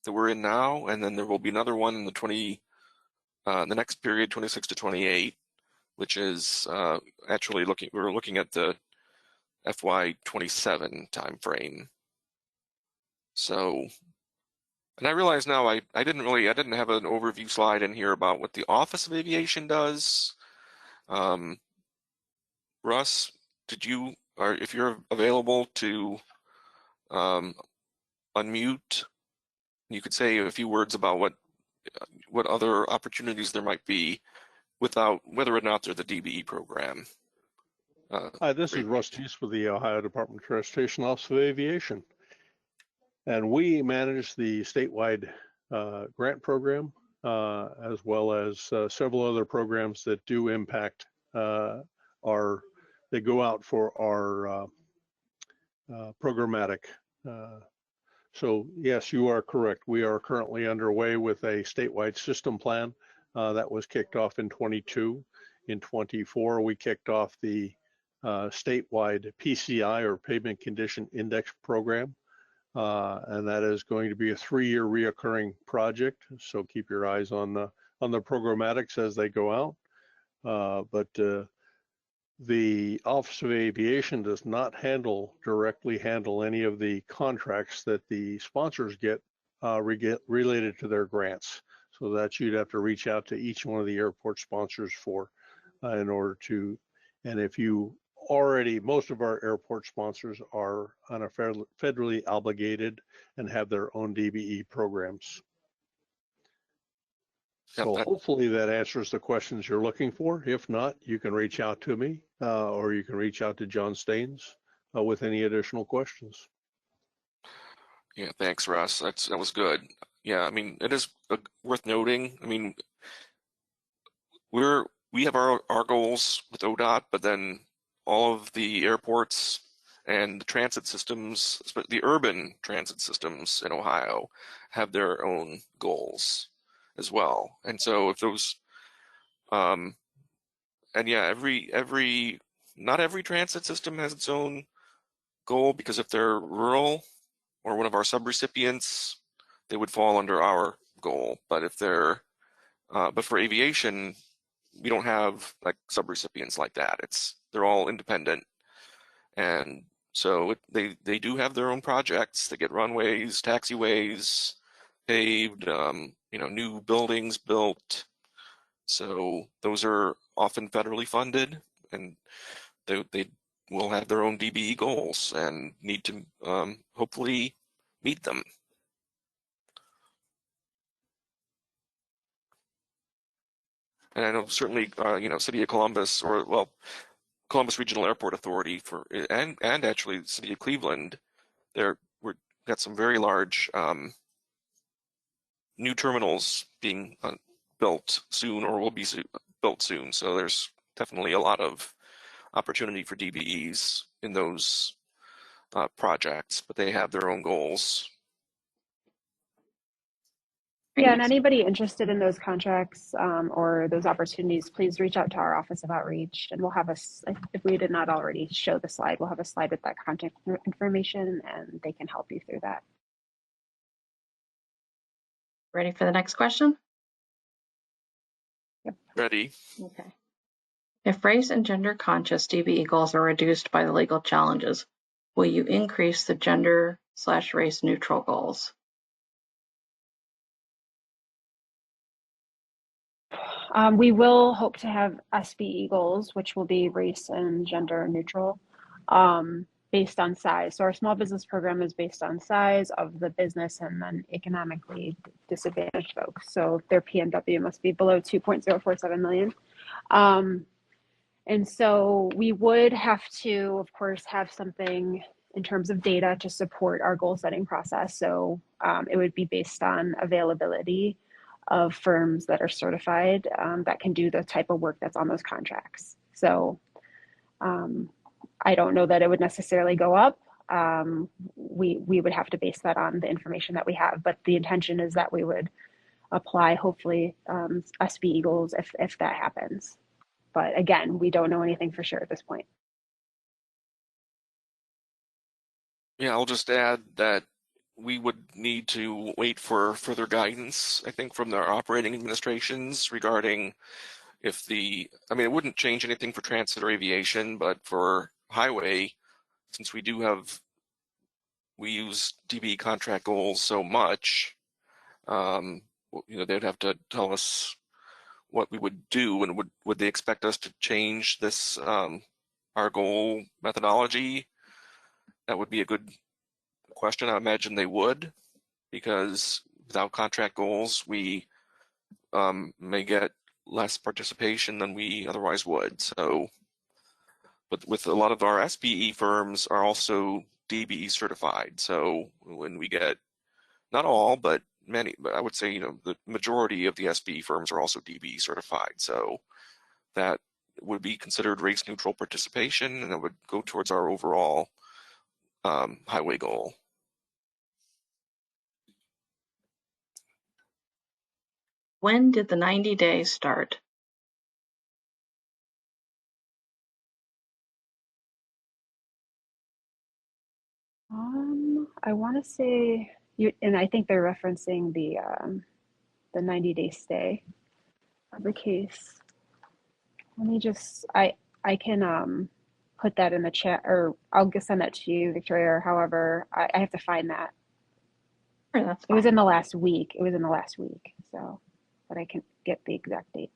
that we're in now, and then there will be another one in the next period, 26 to 28, which is actually we're looking at the FY27 timeframe. So, and I realize now I didn't have an overview slide in here about what the Office of Aviation does. Russ, if you're available to unmute, you could say a few words about what other opportunities there might be without whether or not they're the DBE program. Hi, this is Russ Teese with the Ohio Department of Transportation Office of Aviation. And we manage the statewide grant program, as well as several other programs that do impact they go out for our programmatic. So yes, you are correct. We are currently underway with a statewide system plan that was kicked off in 22. In 24, we kicked off the statewide PCI or Pavement Condition Index program. and that is going to be a 3-year reoccurring project. So keep your eyes on the programmatics as they go out. But the Office of Aviation does not directly handle any of the contracts that the sponsors get related to their grants. So that you'd have to reach out to each one of the airport sponsors for in order to, and if you already, most of our airport sponsors are on a federally obligated and have their own DBE programs. So hopefully that answers the questions you're looking for. If not, you can reach out to me or you can reach out to John Staines with any additional questions. Yeah, thanks, Russ. That was good. Yeah, I mean, it is worth noting. I mean, we have our goals with ODOT, but then all of the airports and the transit systems, the urban transit systems in Ohio, have their own goals as well. And so if those, and yeah, not every transit system has its own goal, because if they're rural or one of our subrecipients, they would fall under our goal. But if they're, but for aviation, we don't have like subrecipients like that. They're all independent, and so they do have their own projects. They get runways, taxiways paved, new buildings built. So those are often federally funded, and they will have their own DBE goals and need to hopefully meet them. And I know certainly, City of Columbus, or Columbus Regional Airport Authority and actually the City of Cleveland, we've got some very large new terminals being built soon, or will be built soon. So there's definitely a lot of opportunity for DBEs in those projects, but they have their own goals. Yeah, and anybody interested in those contracts or those opportunities, please reach out to our Office of Outreach, and we'll have if we did not already show the slide, we'll have a slide with that contact information, and they can help you through that. Ready for the next question? Yep. Ready. Okay. If race and gender conscious DBE goals are reduced by the legal challenges, will you increase the gender/race neutral goals? We will hope to have SBE goals, which will be race and gender neutral, based on size. So our small business program is based on size of the business and then economically disadvantaged folks. So their PNW must be below 2.047 million. And so we would have to, of course, have something in terms of data to support our goal setting process. So it would be based on availability of firms that are certified that can do the type of work that's on those contracts. So I don't know that it would necessarily go up. We would have to base that on the information that we have, but the intention is that we would apply, hopefully, SBE goals if that happens. But again, we don't know anything for sure at this point. Yeah, I'll just add that we would need to wait for further guidance, I think, from their operating administrations regarding it wouldn't change anything for transit or aviation, but for highway, since we use DBE contract goals so much, they'd have to tell us what we would do, and would they expect us to change this, our goal methodology? That would be a good question. I imagine they would, because without contract goals, we may get less participation than we otherwise would. So, but with a lot of our SBE firms are also DBE certified. So when we get, not all, but many, but I would say, the majority of the SBE firms are also DBE certified. So that would be considered race neutral participation, and it would go towards our overall highway goal. When did the 90 days start? I want to say you, and I think they're referencing the 90-day stay of the case. Let me just, I can put that in the chat, or I'll just send that to you, Victoria, or however, I have to find that. Sure, that's It was fine. in the last week. It was in the last week, so, but I can get the exact date.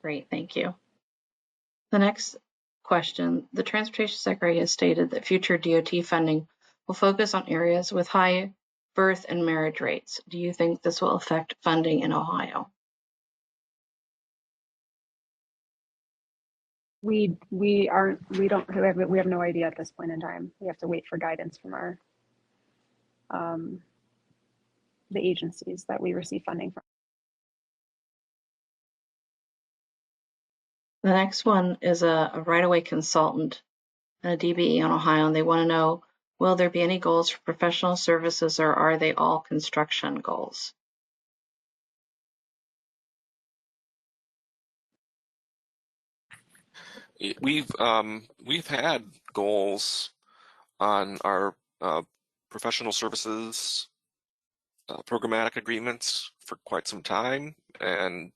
Great, thank you. The next question, the Transportation Secretary has stated that future DOT funding will focus on areas with high birth and marriage rates. Do you think this will affect funding in Ohio? We have no idea at this point in time. We have to wait for guidance from our the agencies that we receive funding from. The next one is a right-of-way consultant and a DBE on Ohio, and they want to know, will there be any goals for professional services, or are they all construction goals? We've had goals on our professional services programmatic agreements for quite some time, and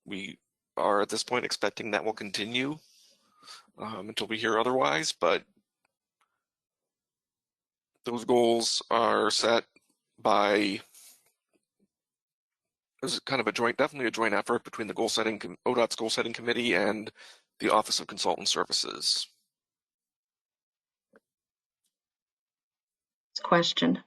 we are at this point expecting that will continue until we hear otherwise, but those goals are set by, it's kind of definitely a joint effort between the ODOT's goal setting committee and the Office of Consultant Services. Question.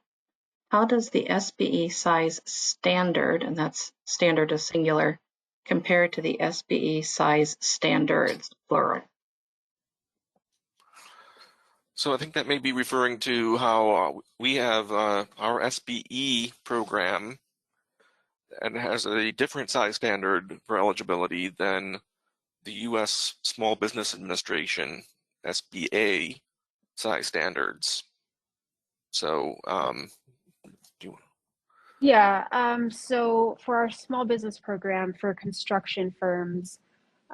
How does the SBE size standard, and that's standard is singular, compare to the SBE size standards, plural? So I think that may be referring to how we have our SBE program, and it has a different size standard for eligibility than the U.S. Small Business Administration, SBA, size standards. So do you? Yeah, so for our small business program for construction firms,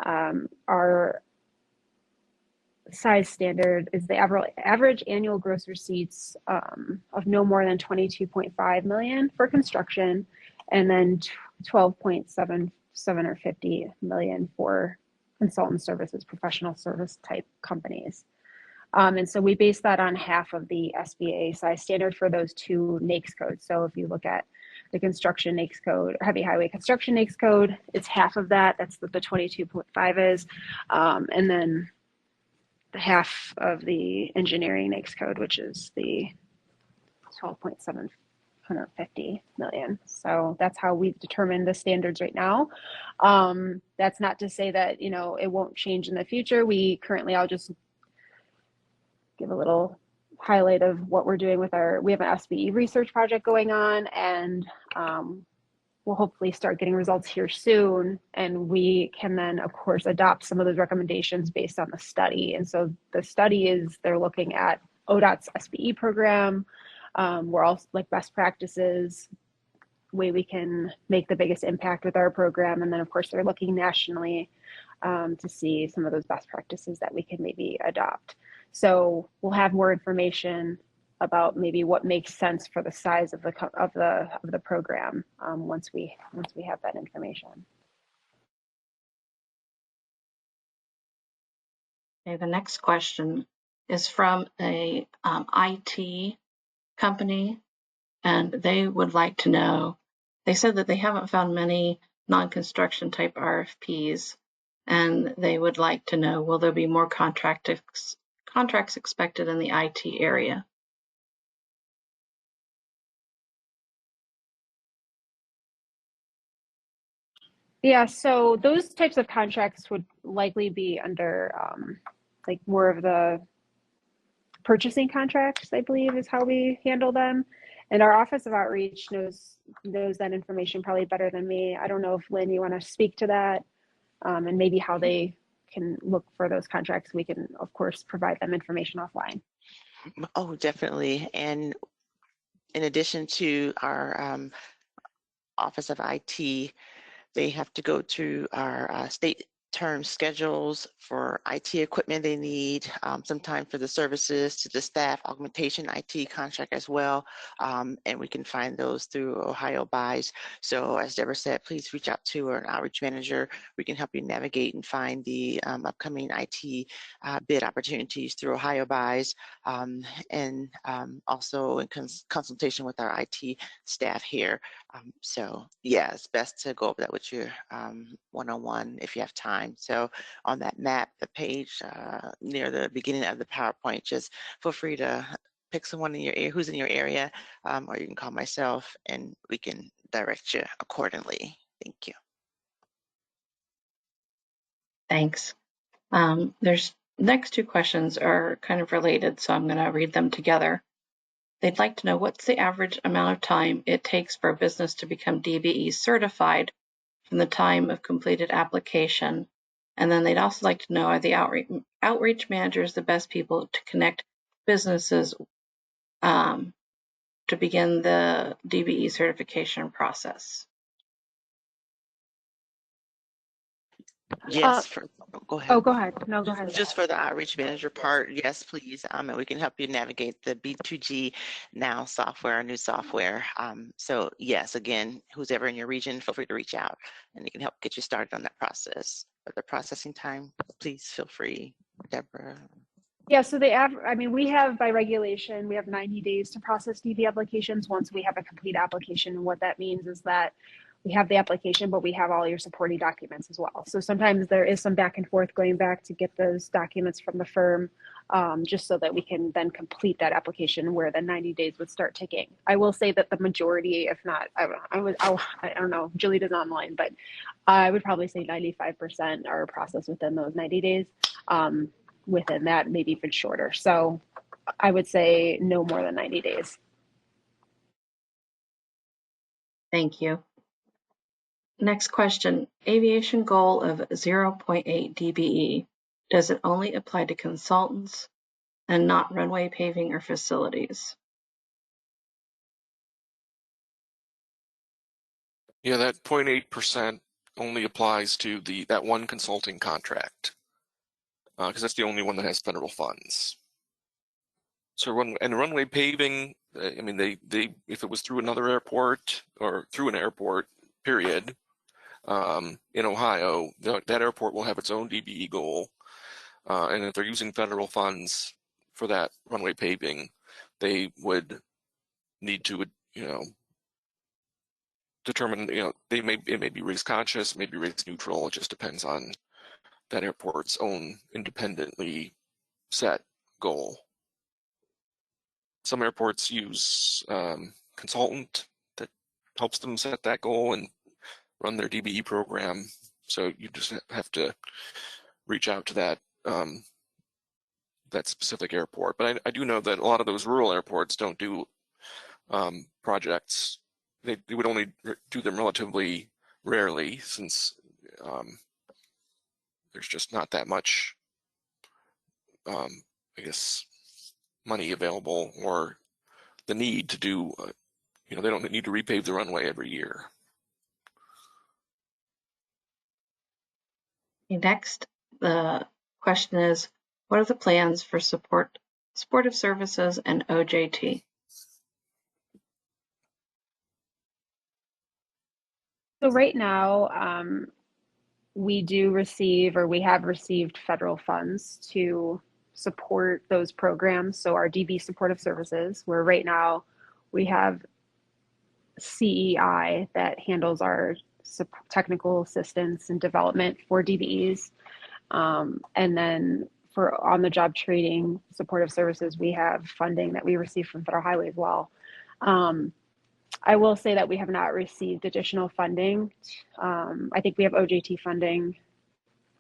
our size standard is the average annual gross receipts of no more than 22.5 million for construction, and then 12.77 or 50 million for consultant services, professional service type companies. And so we base that on half of the SBA size standard for those two NAICS codes. So if you look at the construction NAICS code, heavy highway construction NAICS code, it's half of that. That's what the 22.5 is. And then the half of the engineering NAICS code, which is the 12.750 million. So that's how we've determined the standards right now. That's not to say that, it won't change in the future. I'll just give a little highlight of what we're doing with we have an SBE research project going on, and we'll hopefully start getting results here soon. And we can then, of course, adopt some of those recommendations based on the study. And so the study they're looking at ODOT's SBE program. We're also like best practices, way we can make the biggest impact with our program. And then, of course, they're looking nationally to see some of those best practices that we can maybe adopt. So we'll have more information about maybe what makes sense for the size of the program once we have that information. Okay, the next question is from a IT company, and they would like to know, they said that they haven't found many non-construction type RFPs, and they would like to know, will there be more contracts expected in the IT area? Yeah, so those types of contracts would likely be under like more of the purchasing contracts, I believe is how we handle them. And our Office of Outreach knows that information probably better than me. I don't know if, Lynn, you want to speak to that and maybe how they can look for those contracts. We can, of course, provide them information offline. Oh, definitely. And in addition to our Office of IT, they have to go to our state term schedules for IT equipment they need, sometimes for the services to the staff augmentation IT contract as well. And we can find those through Ohio Buys. So as Deborah said, please reach out to an outreach manager. We can help you navigate and find the upcoming IT bid opportunities through Ohio Buys, and also in consultation with our IT staff here. So yeah, it's best to go over that with your one-on-one if you have time. So on that map, the page near the beginning of the PowerPoint, just feel free to pick someone in your area who's in your area, or you can call myself and we can direct you accordingly. Thank you. Thanks. There's next two questions are kind of related, so I'm going to read them together. They'd like to know what's the average amount of time it takes for a business to become DBE certified from the time of completed application. And then they'd also like to know, are the outreach managers the best people to connect businesses to begin the DBE certification process? Yes, go ahead. Oh, go ahead. No, go ahead. Just for the outreach manager part, yes, please. And we can help you navigate the B2G Now software, our new software. So yes, again, who's ever in your region, feel free to reach out and they can help get you started on that process. But the processing time, please feel free, Deborah. Yeah, so I mean, we have by regulation, we have 90 days to process DB applications once we have a complete application. And what that means is that we have the application, but we have all your supporting documents as well. So sometimes there is some back and forth going back to get those documents from the firm, just so that we can then complete that application where the 90 days would start ticking. I will say that the majority, if not, I don't know, Julita's online, but I would probably say 95% are processed within those 90 days. Within that, maybe even shorter. So I would say no more than 90 days. Thank you. Next question, aviation goal of 0.8 DBE. Does it only apply to consultants and not runway paving or facilities? Yeah, that 0.8% only applies to that one consulting contract, because that's the only one that has federal funds. So runway paving, I mean, they if it was through another airport or through an airport, period, in Ohio, that airport will have its own DBE goal, and if they're using federal funds for that runway paving, they would need to, determine, it may be race conscious, maybe race neutral. It just depends on that airport's own independently set goal. Some airports use consultant that helps them set that goal and run their DBE program. So you just have to reach out to that that specific airport. But I do know that a lot of those rural airports don't do projects. They would only do them relatively rarely, since there's just not that much, I guess, money available, or the need to do, they don't need to repave the runway every year. Next, the question is, what are the plans for supportive services and OJT? So right now, we do receive, or we have received federal funds to support those programs. So our DB supportive services, where right now we have CEI that handles our technical assistance and development for DBEs. And then for on-the-job training supportive services, we have funding that we receive from Federal Highway as well. I will say that we have not received additional funding. I think we have OJT funding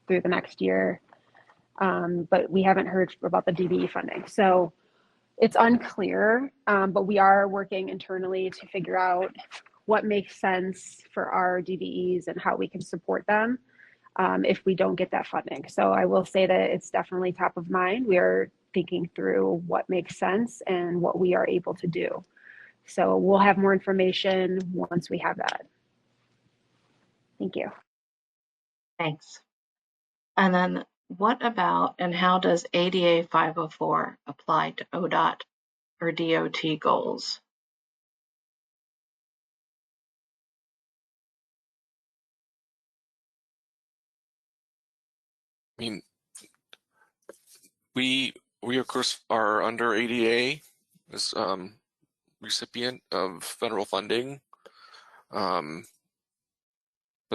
through the next year, but we haven't heard about the DBE funding. So it's unclear, but we are working internally to figure out what makes sense for our DBEs and how we can support them if we don't get that funding. So I will say that it's definitely top of mind. We are thinking through what makes sense and what we are able to do. So we'll have more information once we have that. Thank you. Thanks. And then what about and how does ADA 504 apply to ODOT or DOT goals? I mean, we of course are under ADA as recipient of federal funding, but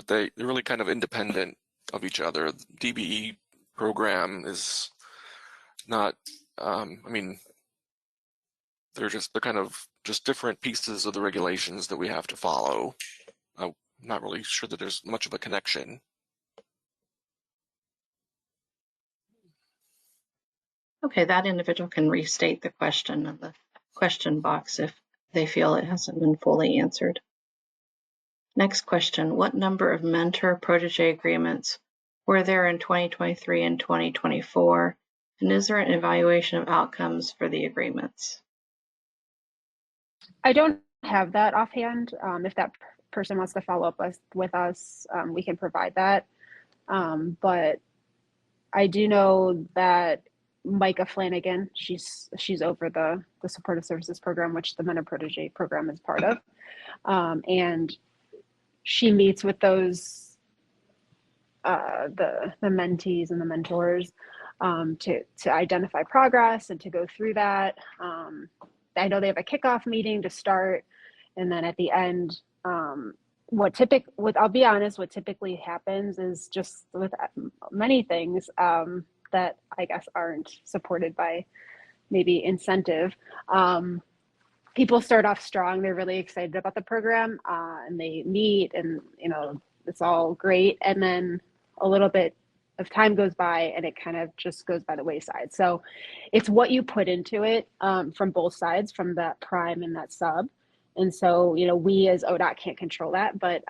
they're really kind of independent of each other. The DBE program is not, I mean, they're kind of just different pieces of the regulations that we have to follow. I'm not really sure that there's much of a connection. Okay, that individual can restate the question in the question box if they feel it hasn't been fully answered. Next question, what number of mentor-protege agreements were there in 2023 and 2024? And is there an evaluation of outcomes for the agreements? I don't have that offhand. If that person wants to follow up with us, we can provide that. But I do know that Micah Flanagan, she's over the supportive services program, which the Mentor Protege program is part of. And she meets with those, the mentees and the mentors to identify progress and to go through that. I know they have a kickoff meeting to start, and then at the end, I'll be honest, what typically happens is just with many things that I guess aren't supported by maybe incentive. People start off strong. They're really excited about the program, and they meet, and it's all great. And then a little bit of time goes by, and it kind of just goes by the wayside. So it's what you put into it from both sides, from that prime and that sub. And so, we as ODOT can't control that, but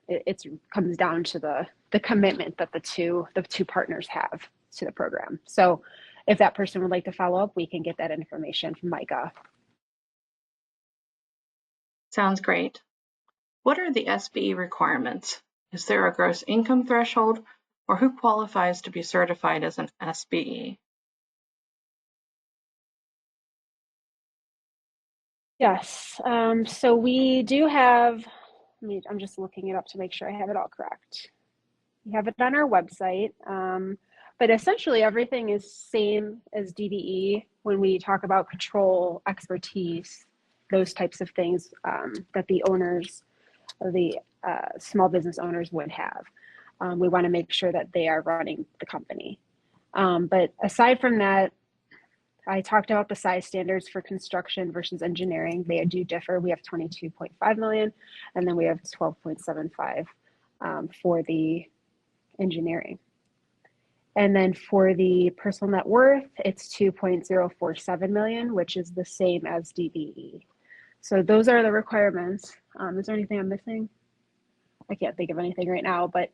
it comes down to the commitment that the two partners have to the program. So if that person would like to follow up, we can get that information from Micah. Sounds great. What are the SBE requirements? Is there a gross income threshold, or who qualifies to be certified as an SBE? Yes, so we do have, I'm just looking it up to make sure I have it all correct. We have it on our website, but essentially everything is same as DBE when we talk about control, expertise, those types of things that the owners, the small business owners would have. We want to make sure that they are running the company. But aside from that, I talked about the size standards for construction versus engineering. They do differ. We have 22.5 million, and then we have 12.75 for the engineering. And then for the personal net worth, it's 2.047 million, which is the same as DBE. So those are the requirements. Is there anything I'm missing? I can't think of anything right now, but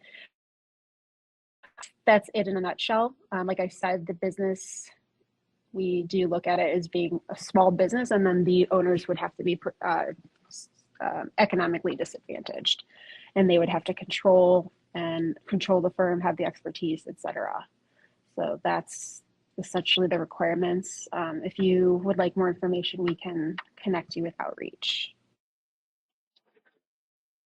that's it in a nutshell. Like I said, the business, we do look at it as being a small business, and then the owners would have to be economically disadvantaged, and they would have to control the firm, have the expertise, etc. So that's essentially the requirements. If you would like more information, we can connect you with outreach.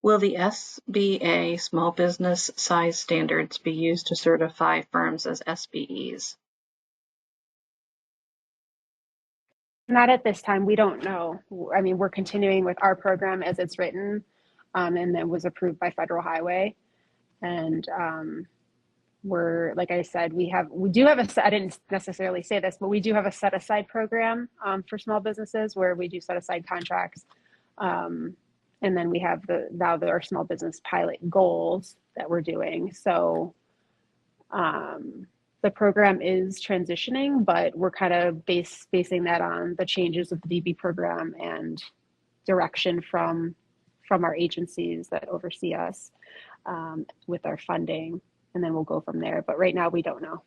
Will the SBA small business size standards be used to certify firms as SBEs? Not at this time. We don't know. I mean, we're continuing with our program as it's written, and then was approved by Federal Highway. And we're, like I said, we do have I didn't necessarily say this, but we do have a set aside program for small businesses where we do set aside contracts. And then we have now our small business pilot goals that we're doing. So the program is transitioning, but we're kind of basing that on the changes of the DB program and direction from our agencies that oversee us with our funding, and then we'll go from there. But right now we don't know.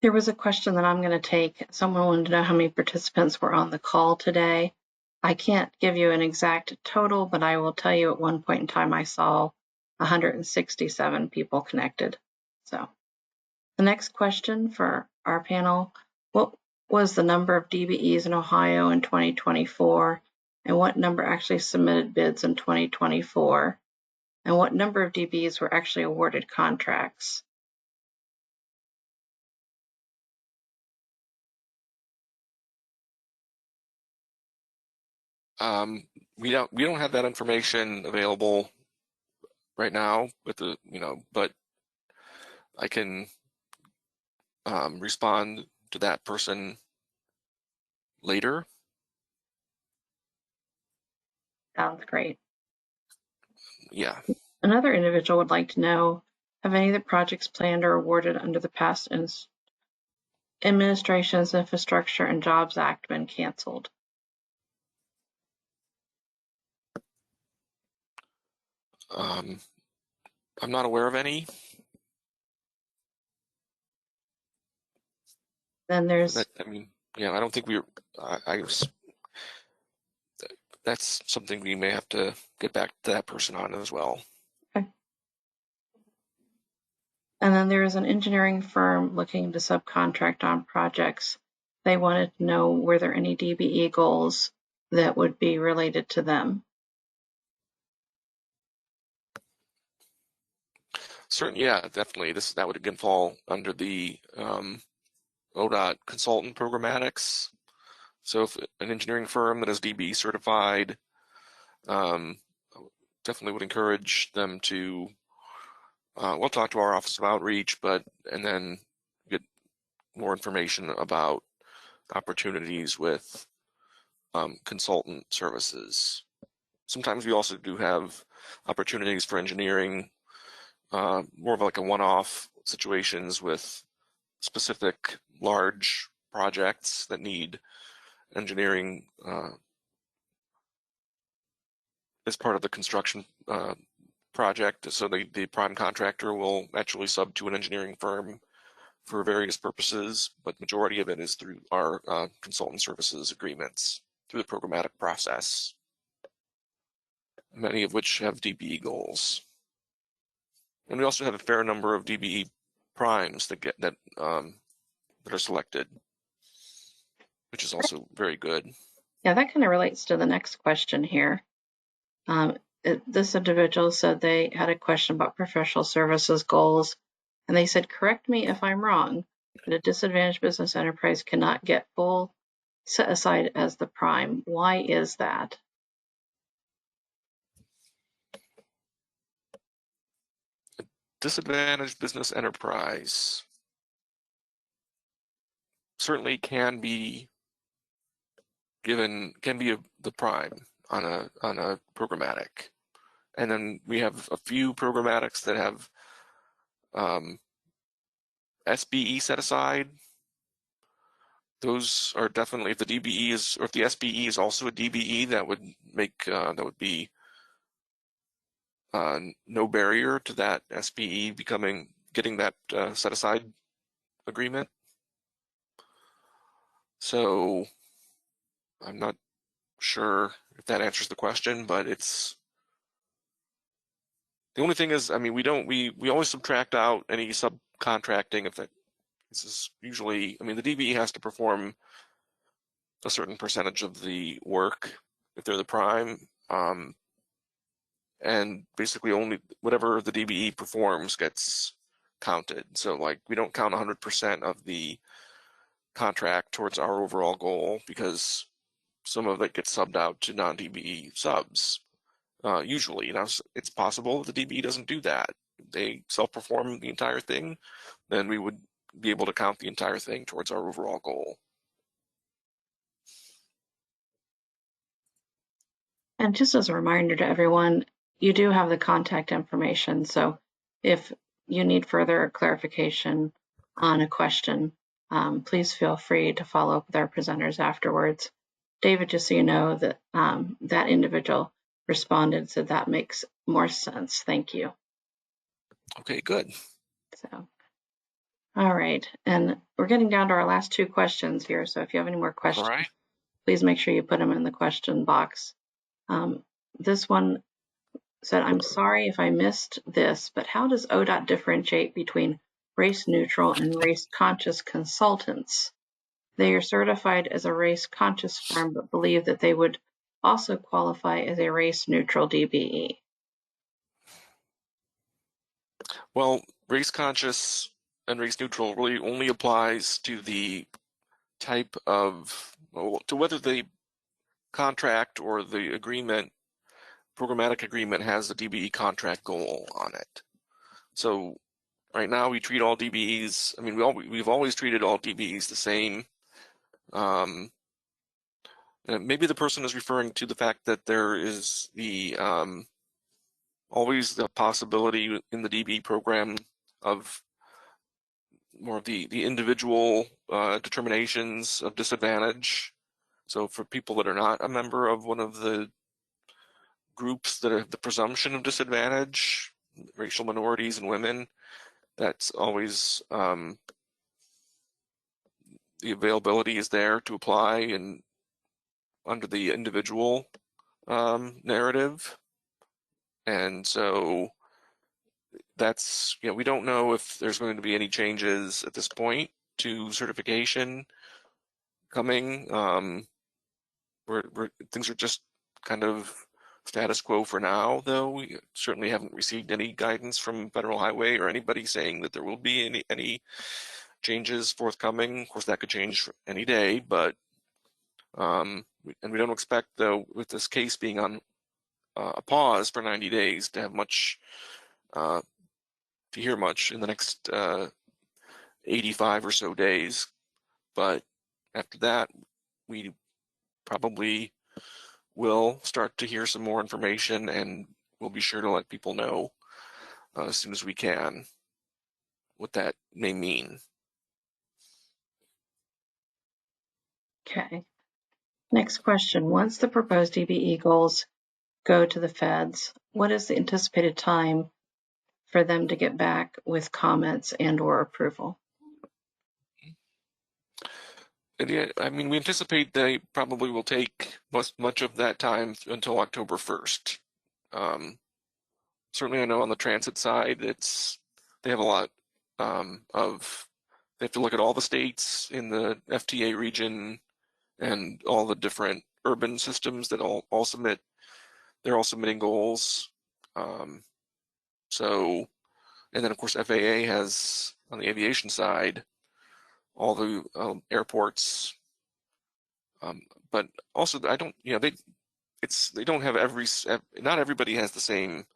There was a question that I'm going to take. Someone wanted to know how many participants were on the call today. I can't give you an exact total, but I will tell you at one point in time I saw 167 people connected. So the next question for our panel, what was the number of DBEs in Ohio in 2024? And what number actually submitted bids in 2024? And what number of DBEs were actually awarded contracts? We don't have that information available right now with the, but I can respond to that person later. Sounds great. Yeah. Another individual would like to know, have any of the projects planned or awarded under the past administration's Infrastructure and Jobs Act been canceled? I'm not aware of any. Then there's, I don't think that's something we may have to get back to that person on as well. okay. And then there is an engineering firm looking to subcontract on projects. They wanted to know, were there any DBE goals that would be related to them? Certainly, yeah, definitely. That would again fall under the ODOT consultant programmatics. So if an engineering firm that is DBE certified, definitely would encourage them to, we'll talk to our Office of Outreach, and then get more information about opportunities with consultant services. Sometimes we also do have opportunities for engineering, more of like a one-off situations with specific large projects that need engineering as part of the construction project. So the prime contractor will actually sub to an engineering firm for various purposes, but majority of it is through our consultant services agreements through the programmatic process, many of which have DBE goals. And we also have a fair number of DBE primes that are selected, which is also very good. Yeah, that kind of relates to the next question here. This individual said they had a question about professional services goals, and they said, correct me if I'm wrong, but a disadvantaged business enterprise cannot get full set aside as the prime. Why is that? Disadvantaged business enterprise certainly can be the prime on a programmatic, and then we have a few programmatics that have SBE set aside. Those are definitely, if the DBE is, or if the SBE is also a DBE, that would be no barrier to that SBE getting that set aside agreement. So I'm not sure if that answers the question, but it's the only thing is, we always subtract out any subcontracting if that. This is usually, the DBE has to perform a certain percentage of the work if they're the prime, and basically only whatever the DBE performs gets counted. So like we don't count 100% of the contract towards our overall goal because some of it gets subbed out to non-DBE subs. Usually, it's possible the DBE doesn't do that. They self-perform the entire thing, then we would be able to count the entire thing towards our overall goal. And just as a reminder to everyone, you do have the contact information. So if you need further clarification on a question, please feel free to follow up with our presenters afterwards. David, just so you know that that individual responded, so that makes more sense. Thank you. Okay, good. So, all right, and we're getting down to our last two questions here. So if you have any more questions, please make sure you put them in the question box. This one said, I'm sorry if I missed this, but how does ODOT differentiate between race neutral and race conscious consultants? They are certified as a race conscious firm, but believe that they would also qualify as a race neutral DBE. Well, race conscious and race neutral really only applies to the type of, well, to whether the contract or the agreement, programmatic agreement, has a DBE contract goal on it. So right now we treat all DBEs, I mean, we've always treated all DBEs the same. Maybe the person is referring to the fact that there is the always the possibility in the DBE program of more of the individual determinations of disadvantage. So for people that are not a member of one of the groups that have the presumption of disadvantage, racial minorities and women, that's always the availability is there to apply and under the individual narrative. And so that's, we don't know if there's going to be any changes at this point to certification coming. Things are just kind of status quo for now, though. We certainly haven't received any guidance from Federal Highway or anybody saying that there will be any changes forthcoming. Of course, that could change any day, but and we don't expect, though, with this case being on a pause for 90 days, to have much to hear much in the next 85 or so days. But after that, we probably will start to hear some more information, and we'll be sure to let people know as soon as we can what that may mean. Okay. Next question. Once the proposed DBE goals go to the feds, what is the anticipated time for them to get back with comments and or approval? And yeah, I mean, we anticipate they probably will take much of that time until October 1st. Certainly, I know on the transit side, they have a lot they have to look at all the states in the FTA region and all the different urban systems that all submit. They're all submitting goals. So, and then of course FAA has, on the aviation side, all the airports. But also, they don't have not everybody has the same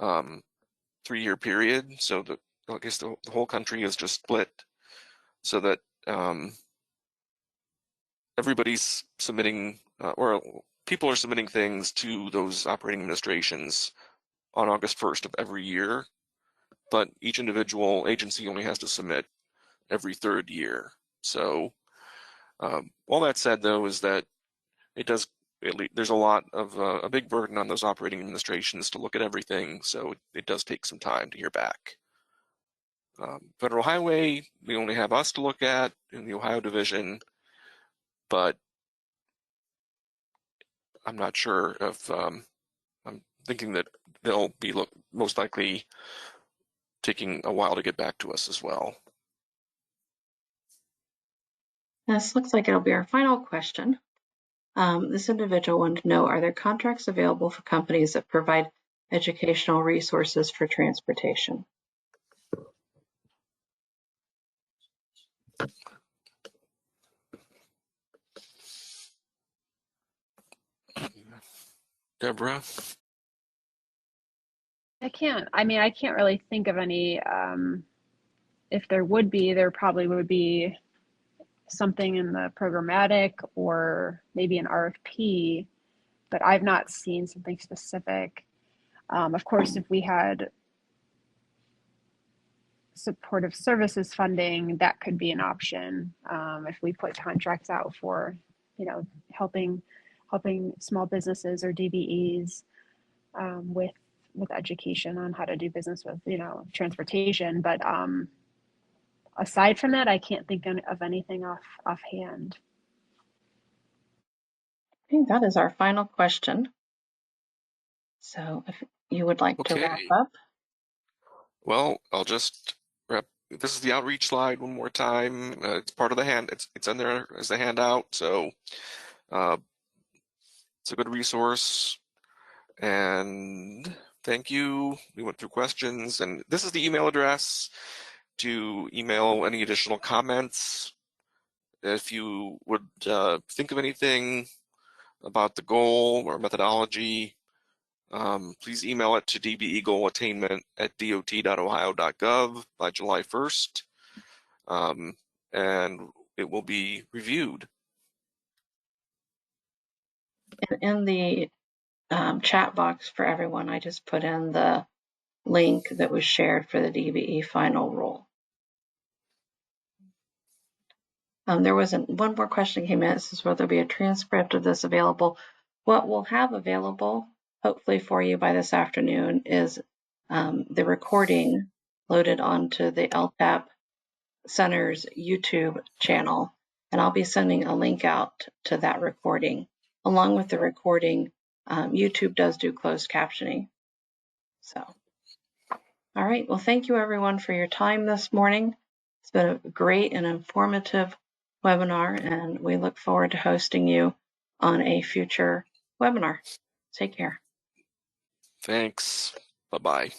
3-year period. So I guess the whole country is just split so that everybody's submitting, or people are submitting things to those operating administrations on August 1st of every year, but each individual agency only has to submit every 3rd year. So all that said, though, is that there's a lot of a big burden on those operating administrations to look at everything, so it does take some time to hear back. Federal Highway, they only have us to look at in the Ohio division, but I'm not sure if I'm thinking that they'll be most likely taking a while to get back to us as well. This looks like it'll be our final question. This individual wanted to know, are there contracts available for companies that provide educational resources for transportation? Deborah? I can't really think of any. If there would be, there probably would be something in the programmatic or maybe an RFP, but I've not seen something specific. Of course, if we had supportive services funding, that could be an option. If we put contracts out for, helping small businesses or DBEs with education on how to do business with, transportation. But aside from that, I can't think of anything offhand. Okay, that is our final question. So if you would like to Okay. wrap up. Well, I'll just wrap. This is the outreach slide one more time. It's part of the hand. It's in there as a handout. So it's a good resource. And thank you. We went through questions, and this is the email address to email any additional comments. If you would think of anything about the goal or methodology, please email it to dbegoalattainment@dot.ohio.gov by July 1st, and it will be reviewed. In the chat box for everyone, I just put in the link that was shared for the DBE final rule. There was one more question came in. It says, will there be a transcript of this available? What we'll have available, hopefully for you by this afternoon, is the recording loaded onto the LTAP Center's YouTube channel. And I'll be sending a link out to that recording. Along with the recording, YouTube does do closed captioning. So, all right. Well, thank you everyone for your time this morning. It's been a great and informative webinar, and we look forward to hosting you on a future webinar. Take care. Thanks. Bye-bye.